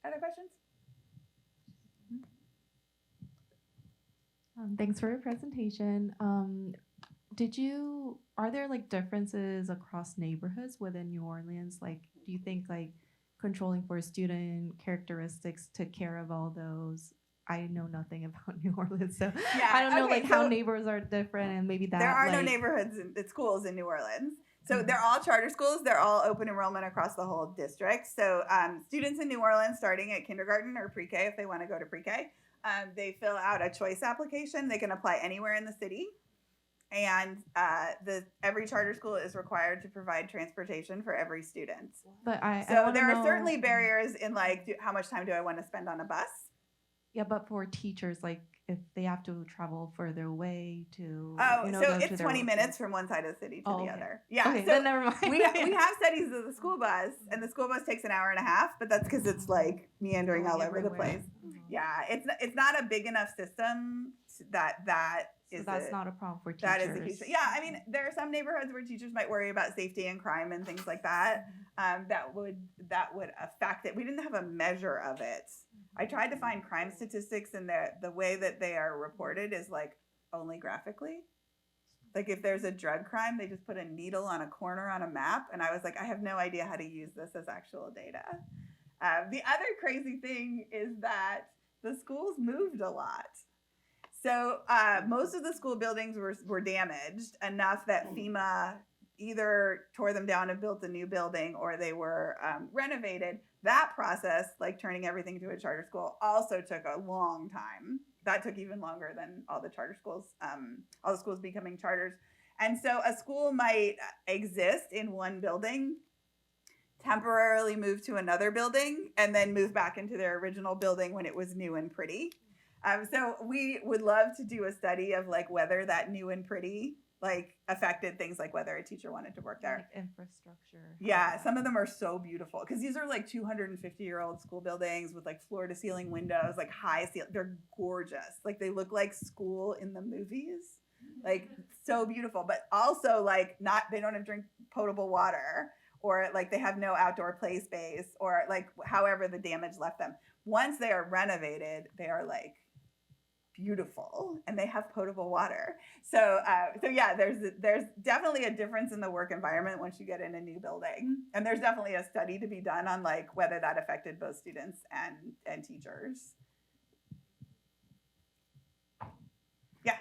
Speaker 2: Other questions?
Speaker 4: Thanks for your presentation. Are there like differences across neighborhoods within New Orleans? Like, do you think like controlling for student characteristics took care of all those? I know nothing about New Orleans, so
Speaker 2: yeah,
Speaker 4: I don't know
Speaker 2: okay,
Speaker 4: like how neighbors are different, and maybe that
Speaker 2: there are no
Speaker 4: like,
Speaker 2: neighborhoods at schools in New Orleans. So they're all charter schools. They're all open enrollment across the whole district. So students in New Orleans starting at kindergarten or pre-K, if they want to go to pre-K, they fill out a choice application. They can apply anywhere in the city. And every charter school is required to provide transportation for every student.
Speaker 4: But
Speaker 2: So there are certainly barriers in like, how much time do I want to spend on a bus?
Speaker 4: Yeah, but for teachers, like if they have to travel further away to
Speaker 2: So it's 20 minutes from one side of the city to the other. Yeah,
Speaker 4: okay,
Speaker 2: so
Speaker 4: then never mind.
Speaker 2: we have studies of the school bus, and the school bus takes an hour and a half, but that's because it's like meandering all over the place. Yeah, it's not a big enough system that is.
Speaker 4: So that's not a problem for teachers.
Speaker 2: That is a huge. Yeah, I mean, there are some neighborhoods where teachers might worry about safety and crime and things like that. That would affect it. We didn't have a measure of it. I tried to find crime statistics, and the way that they are reported is like only graphically. Like if there's a drug crime, they just put a needle on a corner on a map, and I was like, I have no idea how to use this as actual data. The other crazy thing is that the schools moved a lot. So most of the school buildings were damaged enough that FEMA either tore them down and built a new building, or they were renovated. That process, like turning everything to a charter school, also took a long time. That took even longer than all the charter schools, all the schools becoming charters. And so a school might exist in one building, temporarily move to another building, and then move back into their original building when it was new and pretty. So we would love to do a study of like whether that new and pretty like affected things like whether a teacher wanted to work there.
Speaker 4: Like infrastructure.
Speaker 2: Yeah, some of them are so beautiful because these are like 250-year-old school buildings with like floor to ceiling windows, like high ceiling. They're gorgeous. Like they look like school in the movies. Like so beautiful, but also like they don't have potable water, or like they have no outdoor play space, or like however the damage left them. Once they are renovated, they are like beautiful, and they have potable water. So yeah, there's definitely a difference in the work environment once you get in a new building, and there's definitely a study to be done on like whether that affected both students and teachers. Yeah.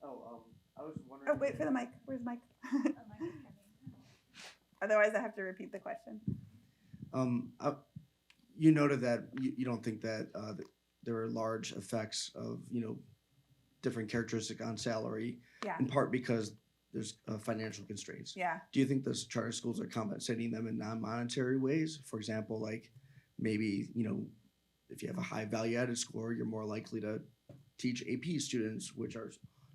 Speaker 5: I was wondering.
Speaker 2: Oh, wait for the mic. Where's Mike? Otherwise, I have to repeat the question.
Speaker 5: You noted that you don't think that there are large effects of different characteristics on salary,
Speaker 2: Yeah.
Speaker 5: in part because there's financial constraints.
Speaker 2: Yeah.
Speaker 5: Do you think those charter schools are compensating them in non-monetary ways? For example, like maybe if you have a high value-added score, you're more likely to teach AP students, which are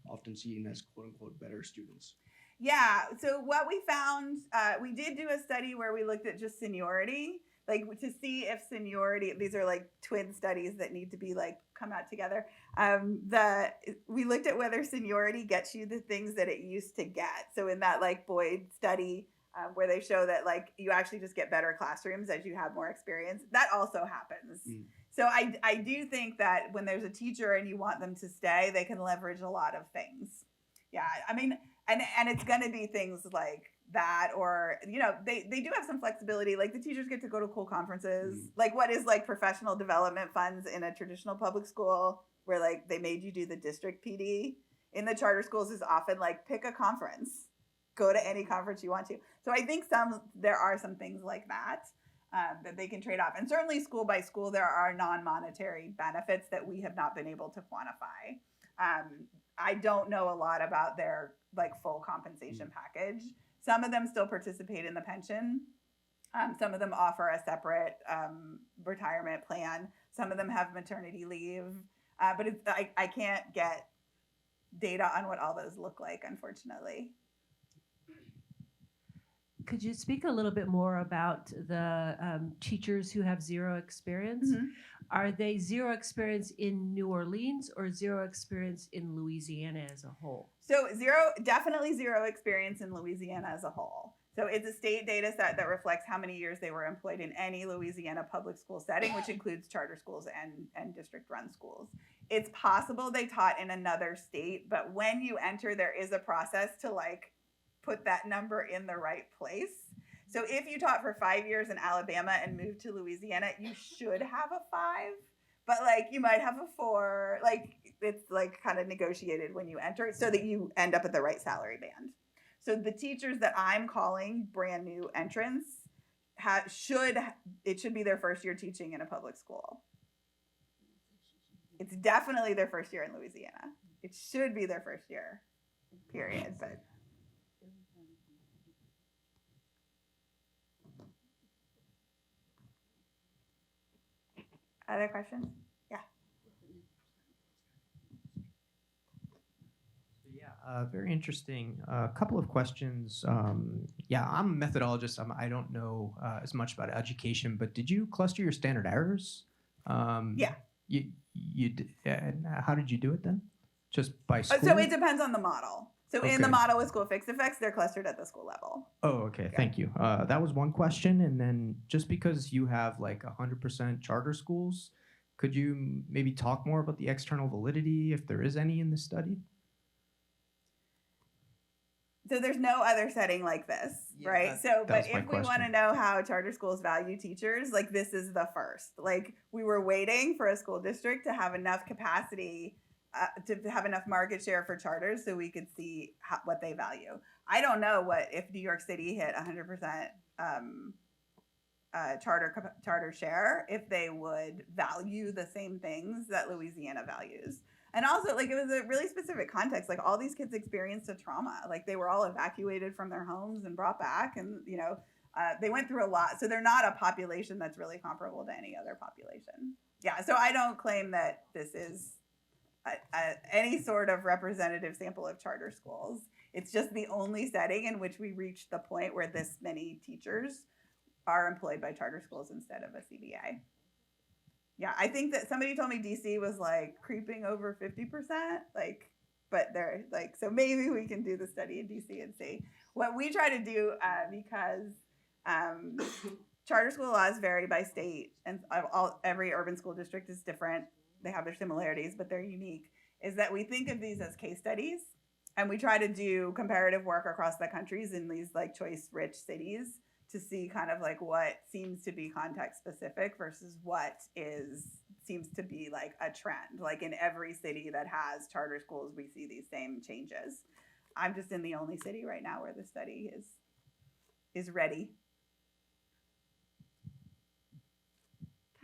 Speaker 5: often seen as quote unquote better students.
Speaker 2: Yeah. So what we found, we did do a study where we looked at just seniority, like to see if seniority. These are like twin studies that need to be like come out together. We looked at whether seniority gets you the things that it used to get. So in that like Boyd study, where they show that like you actually just get better classrooms as you have more experience, that also happens. So I do think that when there's a teacher and you want them to stay, they can leverage a lot of things. Yeah, I mean, and it's going to be things like that, or they do have some flexibility. Like the teachers get to go to cool conferences. Like what is like professional development funds in a traditional public school, where like they made you do the district PD. In the charter schools is often like pick a conference, go to any conference you want to. So I think there are some things like that. That they can trade off. And certainly school by school, there are non-monetary benefits that we have not been able to quantify. I don't know a lot about their like full compensation package. Some of them still participate in the pension. Some of them offer a separate retirement plan. Some of them have maternity leave. But I can't get data on what all those look like, unfortunately.
Speaker 1: Could you speak a little bit more about the teachers who have zero experience?
Speaker 2: Mm-hmm.
Speaker 1: Are they zero experience in New Orleans or zero experience in Louisiana as a whole?
Speaker 2: So definitely zero experience in Louisiana as a whole. So it's a state data set that reflects how many years they were employed in any Louisiana public school setting, which includes charter schools and district-run schools. It's possible they taught in another state, but when you enter, there is a process to like put that number in the right place. So if you taught for 5 years in Alabama and moved to Louisiana, you should have a 5, but like you might have a 4. Like it's like kind of negotiated when you enter so that you end up at the right salary band. So the teachers that I'm calling brand new entrants should be their first year teaching in a public school. It's definitely their first year in Louisiana. It should be their first year, period. But other questions? Yeah.
Speaker 6: Very interesting. A couple of questions. I'm a methodologist. I don't know as much about education, but did you cluster your standard errors?
Speaker 2: Yeah.
Speaker 6: You did, and how did you do it then? Just by school?
Speaker 2: So it depends on the model. So in the
Speaker 6: Okay.
Speaker 2: model with school fixed effects, they're clustered at the school level.
Speaker 6: Oh, okay. Thank you. That was one question. And then just because you have like 100% charter schools, could you maybe talk more about the external validity, if there is any in this study?
Speaker 2: So there's no other setting like this,
Speaker 6: Yeah,
Speaker 2: right? But
Speaker 6: was my
Speaker 2: if we want to
Speaker 6: question.
Speaker 2: know how charter schools value teachers, like this is the first. Like we were waiting for a school district to have enough capacity to have enough market share for charters so we could see what they value. I don't know if New York City hit 100% charter share, if they would value the same things that Louisiana values. And also, like, it was a really specific context. Like, all these kids experienced a trauma. Like, they were all evacuated from their homes and brought back. And, they went through a lot. So they're not a population that's really comparable to any other population. Yeah, so I don't claim that this is any sort of representative sample of charter schools. It's just the only setting in which we reached the point where this many teachers are employed by charter schools instead of a CBA. Yeah, I think that somebody told me DC was like creeping over 50%, but they're like, so maybe we can do the study in DC and see. What we try to do, because charter school laws vary by state, and every urban school district is different. They have their similarities, but they're unique, is that we think of these as case studies, and we try to do comparative work across the countries in these like choice-rich cities to see kind of like what seems to be context specific versus what seems to be like a trend. Like in every city that has charter schools, we see these same changes. I'm just in the only city right now where the study is ready.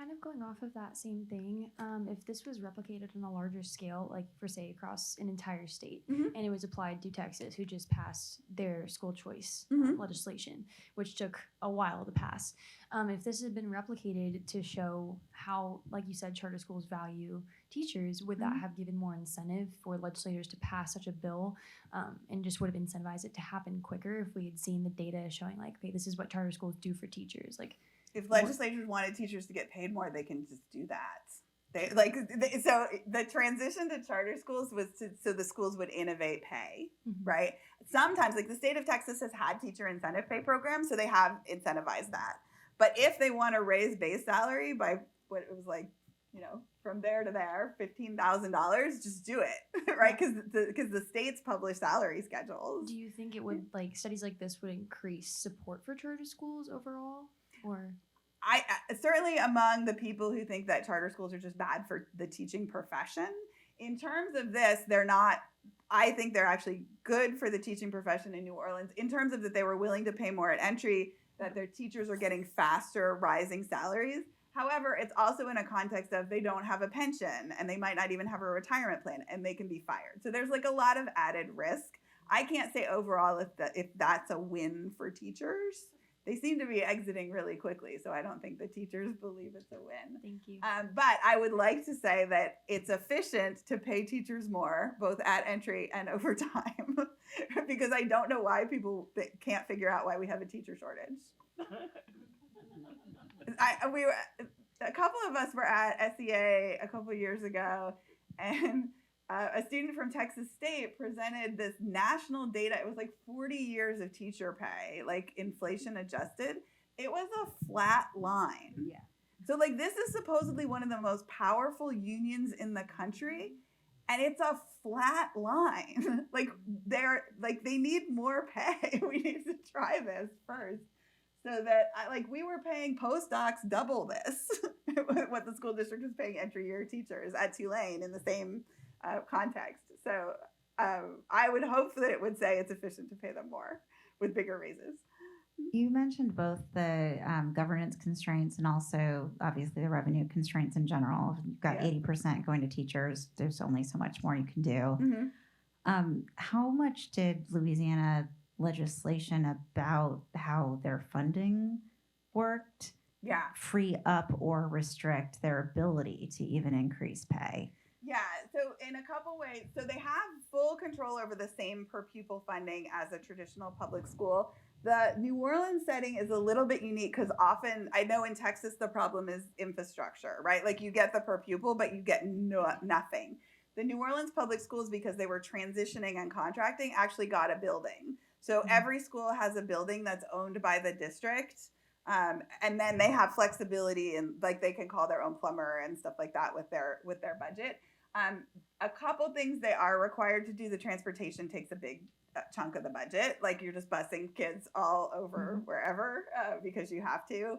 Speaker 7: Kind of going off of that same thing, if this was replicated on a larger scale, like for say across an entire state,
Speaker 2: Mhm.
Speaker 7: and it was applied to Texas, who just passed their school choice
Speaker 2: Mhm.
Speaker 7: legislation, which took a while to pass. If this had been replicated to show how, like you said, charter schools value teachers, would that
Speaker 2: Mhm.
Speaker 7: have given more incentive for legislators to pass such a bill, and just would have incentivized it to happen quicker if we had seen the data showing like, okay, this is what charter schools do for teachers, like.
Speaker 2: If legislatures wanted teachers to get paid more, they can just do that. So the transition to charter schools was so the schools would innovate pay,
Speaker 7: Mhm.
Speaker 2: right? Sometimes, like the state of Texas has had teacher incentive pay programs, so they have incentivized that. But if they want to raise base salary by what it was like, from there to there, $15,000, just do it, right? Because the states publish salary schedules.
Speaker 7: Do you think it would, like, studies like this would increase support for charter schools overall, or?
Speaker 2: I certainly among the people who think that charter schools are just bad for the teaching profession. In terms of this, they're not. I think they're actually good for the teaching profession in New Orleans in terms of that they were willing to pay more at entry, that their teachers are getting faster rising salaries. However, it's also in a context of they don't have a pension and they might not even have a retirement plan and they can be fired. So there's like a lot of added risk. I can't say overall if that's a win for teachers. They seem to be exiting really quickly, so I don't think the teachers believe it's a win.
Speaker 7: Thank you.
Speaker 2: But I would like to say that it's efficient to pay teachers more, both at entry and over time, because I don't know why people can't figure out why we have a teacher shortage. A couple of us were at SEA a couple years ago, and a student from Texas State presented this national data. It was like 40 years of teacher pay, like inflation adjusted. It was a flat line.
Speaker 3: Yeah.
Speaker 2: So like this is supposedly one of the most powerful unions in the country, and it's a flat line. They need more pay. We need to try this first. So that we were paying postdocs double this, what the school district was paying entry year teachers at Tulane in the same context. So I would hope that it would say it's efficient to pay them more with bigger raises.
Speaker 8: You mentioned both the governance constraints and also obviously the revenue constraints in general. You've got 80% going to teachers. There's only so much more you can do.
Speaker 2: Mm-hmm.
Speaker 8: How much did Louisiana legislation about how their funding worked free up or restrict their ability to even increase pay?
Speaker 2: Yeah, so in a couple ways. So they have full control over the same per pupil funding as a traditional public school. The New Orleans setting is a little bit unique because often, I know in Texas, the problem is infrastructure, right? Like you get the per pupil, but you get nothing. The New Orleans public schools, because they were transitioning and contracting, actually got a building. So every school has a building that's owned by the district. And then they have flexibility and like they can call their own plumber and stuff like that with their budget. A couple things they are required to do. The transportation takes a big chunk of the budget. Like you're just busing kids all over wherever because you have to.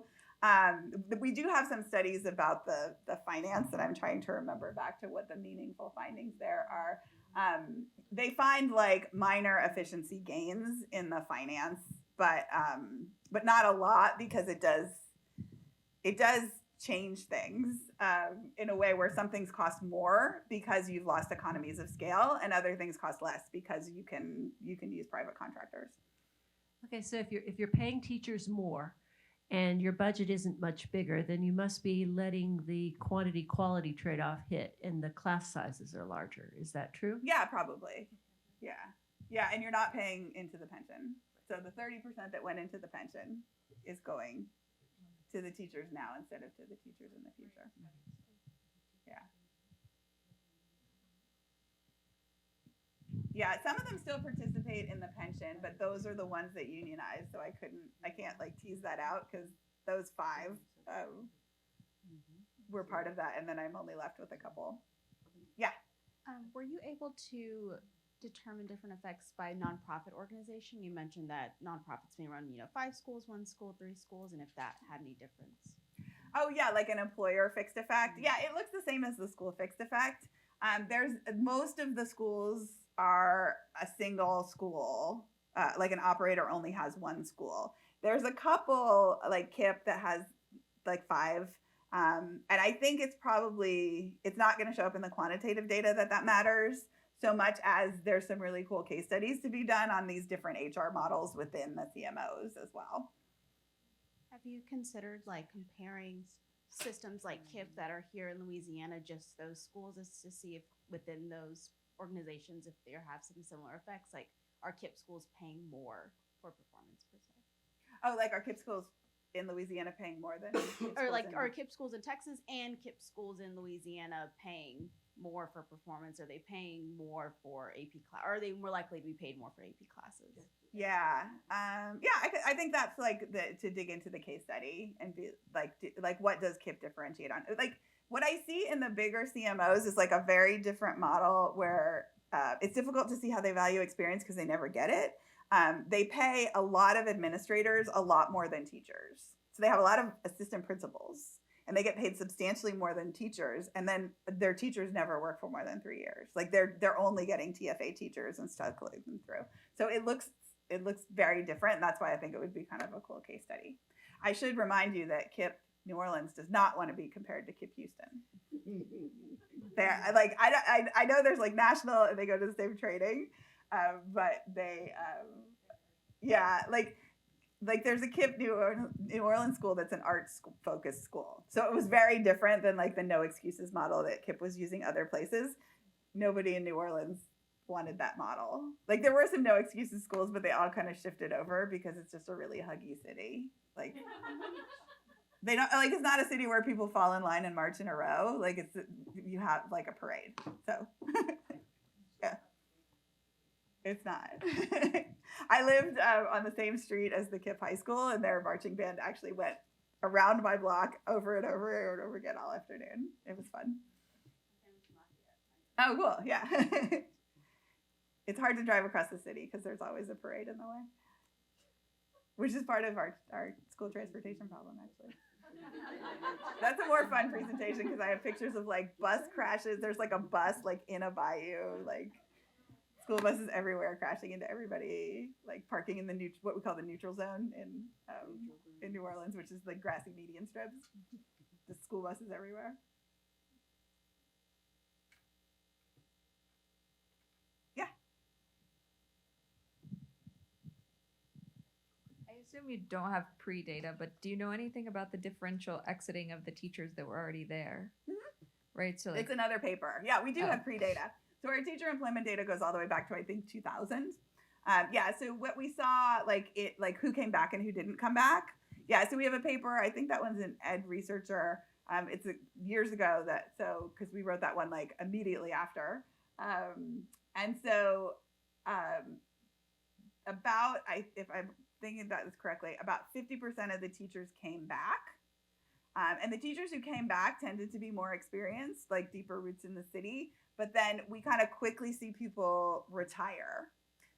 Speaker 2: We do have some studies about the finance, and I'm trying to remember back to what the meaningful findings there are. They find like minor efficiency gains in the finance, but not a lot because it does change things in a way where some things cost more because you've lost economies of scale, and other things cost less because you can use private contractors.
Speaker 1: Okay, so if you're paying teachers more and your budget isn't much bigger, then you must be letting the quantity-quality trade-off hit and the class sizes are larger. Is that true?
Speaker 2: Yeah, probably. Yeah, and you're not paying into the pension. So the 30% that went into the pension is going to the teachers now instead of to the teachers in the future. Yeah, some of them still participate in the pension, but those are the ones that unionize. So I can't like tease that out because those 5 were part of that, and then I'm only left with a couple. Yeah.
Speaker 9: Were you able to determine different effects by nonprofit organization? You mentioned that nonprofits may run, 5 schools, 1 school, 3 schools, and if that had any difference.
Speaker 2: Oh yeah, like an employer fixed effect. Yeah, it looks the same as the school fixed effect. There's most of the schools are a single school, like an operator only has 1 school. There's a couple like KIPP that has like 5. And I think it's not going to show up in the quantitative data that matters so much as there's some really cool case studies to be done on these different HR models within the CMOs as well.
Speaker 9: Have you considered like comparing systems like KIPP that are here in Louisiana, just those schools, as to see if within those organizations, if they have some similar effects? Like, are KIPP schools paying more for performance per se?
Speaker 2: Oh, like are KIPP schools in Louisiana paying more than KIPP
Speaker 9: Or
Speaker 2: schools
Speaker 9: like,
Speaker 2: in-
Speaker 9: are KIPP schools in Texas and KIPP schools in Louisiana paying more for performance? Are they paying more for AP class? Are they more likely to be paid more for AP classes?
Speaker 2: Yeah. I think that's like to dig into the case study and be like what does KIPP differentiate on? Like what I see in the bigger CMOs is like a very different model where it's difficult to see how they value experience because they never get it. They pay a lot of administrators a lot more than teachers. So they have a lot of assistant principals and they get paid substantially more than teachers. And then their teachers never work for more than 3 years. Like they're only getting TFA teachers and struggling them through. So it looks very different. And that's why I think it would be kind of a cool case study. I should remind you that KIPP New Orleans does not want to be compared to KIPP Houston. I know there's like national and they go to the same training, but they, like there's a KIPP New Orleans school that's an arts focused school. So it was very different than like the no excuses model that KIPP was using other places. Nobody in New Orleans wanted that model. Like there were some no excuses schools, but they all kind of shifted over because it's just a really huggy city. Like they don't like, it's not a city where people fall in line and march in a row. Like you have like a parade. So yeah, it's not. I lived on the same street as the KIPP High School, and their marching band actually went around my block over and over and over again all afternoon. It was fun. Oh, cool. Yeah. It's hard to drive across the city because there's always a parade in the way, which is part of our school transportation problem, actually. That's a more fun presentation because I have pictures of like bus crashes. There's like a bus like in a bayou, like school buses everywhere crashing into everybody, like parking in the what we call the neutral zone in New Orleans, which is the grassy median strips. The school buses everywhere. Yeah.
Speaker 3: I assume you don't have pre-data, but do you know anything about the differential exiting of the teachers that were already there? Mm-hmm. Right, so like,
Speaker 2: it's another paper. Yeah, we do have pre-data. So our teacher employment data goes all the way back to I think 2000. So what we saw, like who came back and who didn't come back. Yeah, so we have a paper. I think that one's an Ed Researcher. It's years ago because we wrote that one like immediately after. If I'm thinking about this correctly, about 50% of the teachers came back. And the teachers who came back tended to be more experienced, like deeper roots in the city. But then we kind of quickly see people retire.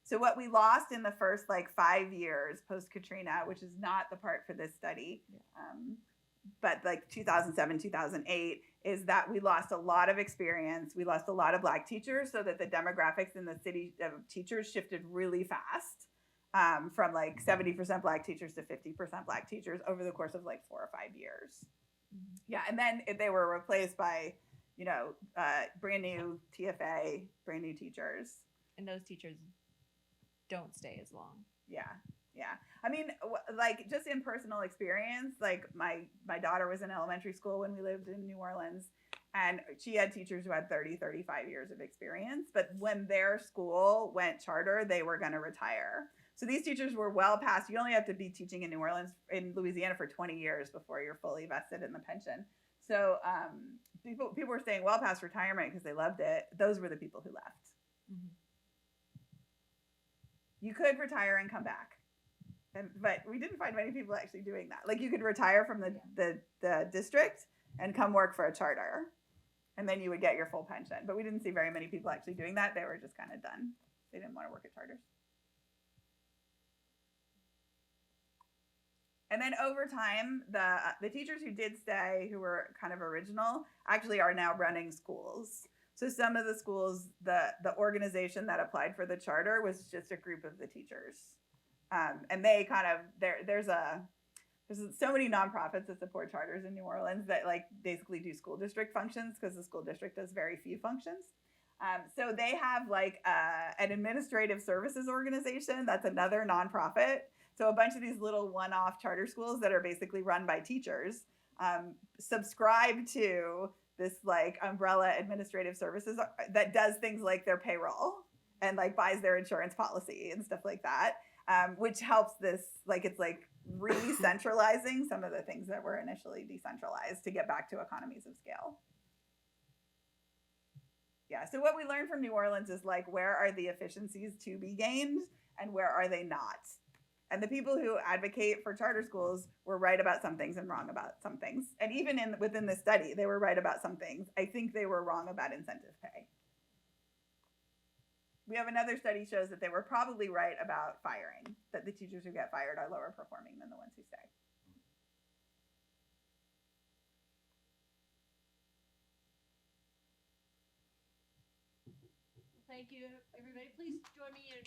Speaker 2: So what we lost in the first like 5 years post Katrina, which is not the part for this study, but like 2007, 2008, is that we lost a lot of experience. We lost a lot of Black teachers, so that the demographics in the city of teachers shifted really fast, from like 70% Black teachers to 50% Black teachers over the course of like 4 or 5 years. Mm-hmm. Yeah, and then they were replaced by brand new TFA, brand new teachers.
Speaker 3: And those teachers don't stay as long.
Speaker 2: Yeah. I mean, like just in personal experience, like my daughter was in elementary school when we lived in New Orleans, and she had teachers who had 30, 35 years of experience. But when their school went charter, they were going to retire. So these teachers were well past, you only have to be teaching in Louisiana for 20 years before you're fully vested in the pension. So people were staying well past retirement because they loved it. Those were the people who left. Mm-hmm. You could retire and come back, but we didn't find many people actually doing that. Like you could retire from the district and come work for a charter, and then you would get your full pension. But we didn't see very many people actually doing that. They were just kind of done. They didn't want to work at charters. And then over time, the teachers who did stay, who were kind of original, actually are now running schools. So some of the schools, the organization that applied for the charter was just a group of the teachers. And they kind of, there's a there's so many nonprofits that support charters in New Orleans that like basically do school district functions because the school district does very few functions. So they have like an administrative services organization that's another nonprofit. So a bunch of these little one-off charter schools that are basically run by teachers subscribe to this like umbrella administrative services that does things like their payroll and like buys their insurance policy and stuff like that, which helps this, like it's like re-centralizing some of the things that were initially decentralized to get back to economies of scale. Yeah, so what we learned from New Orleans is like, where are the efficiencies to be gained and where are they not? And the people who advocate for charter schools were right about some things and wrong about some things. And even within the study, they were right about some things. I think they were wrong about incentive pay. We have another study shows that they were probably right about firing, that the teachers who get fired are lower performing than the ones who stay.
Speaker 1: Thank you, everybody. Please join me in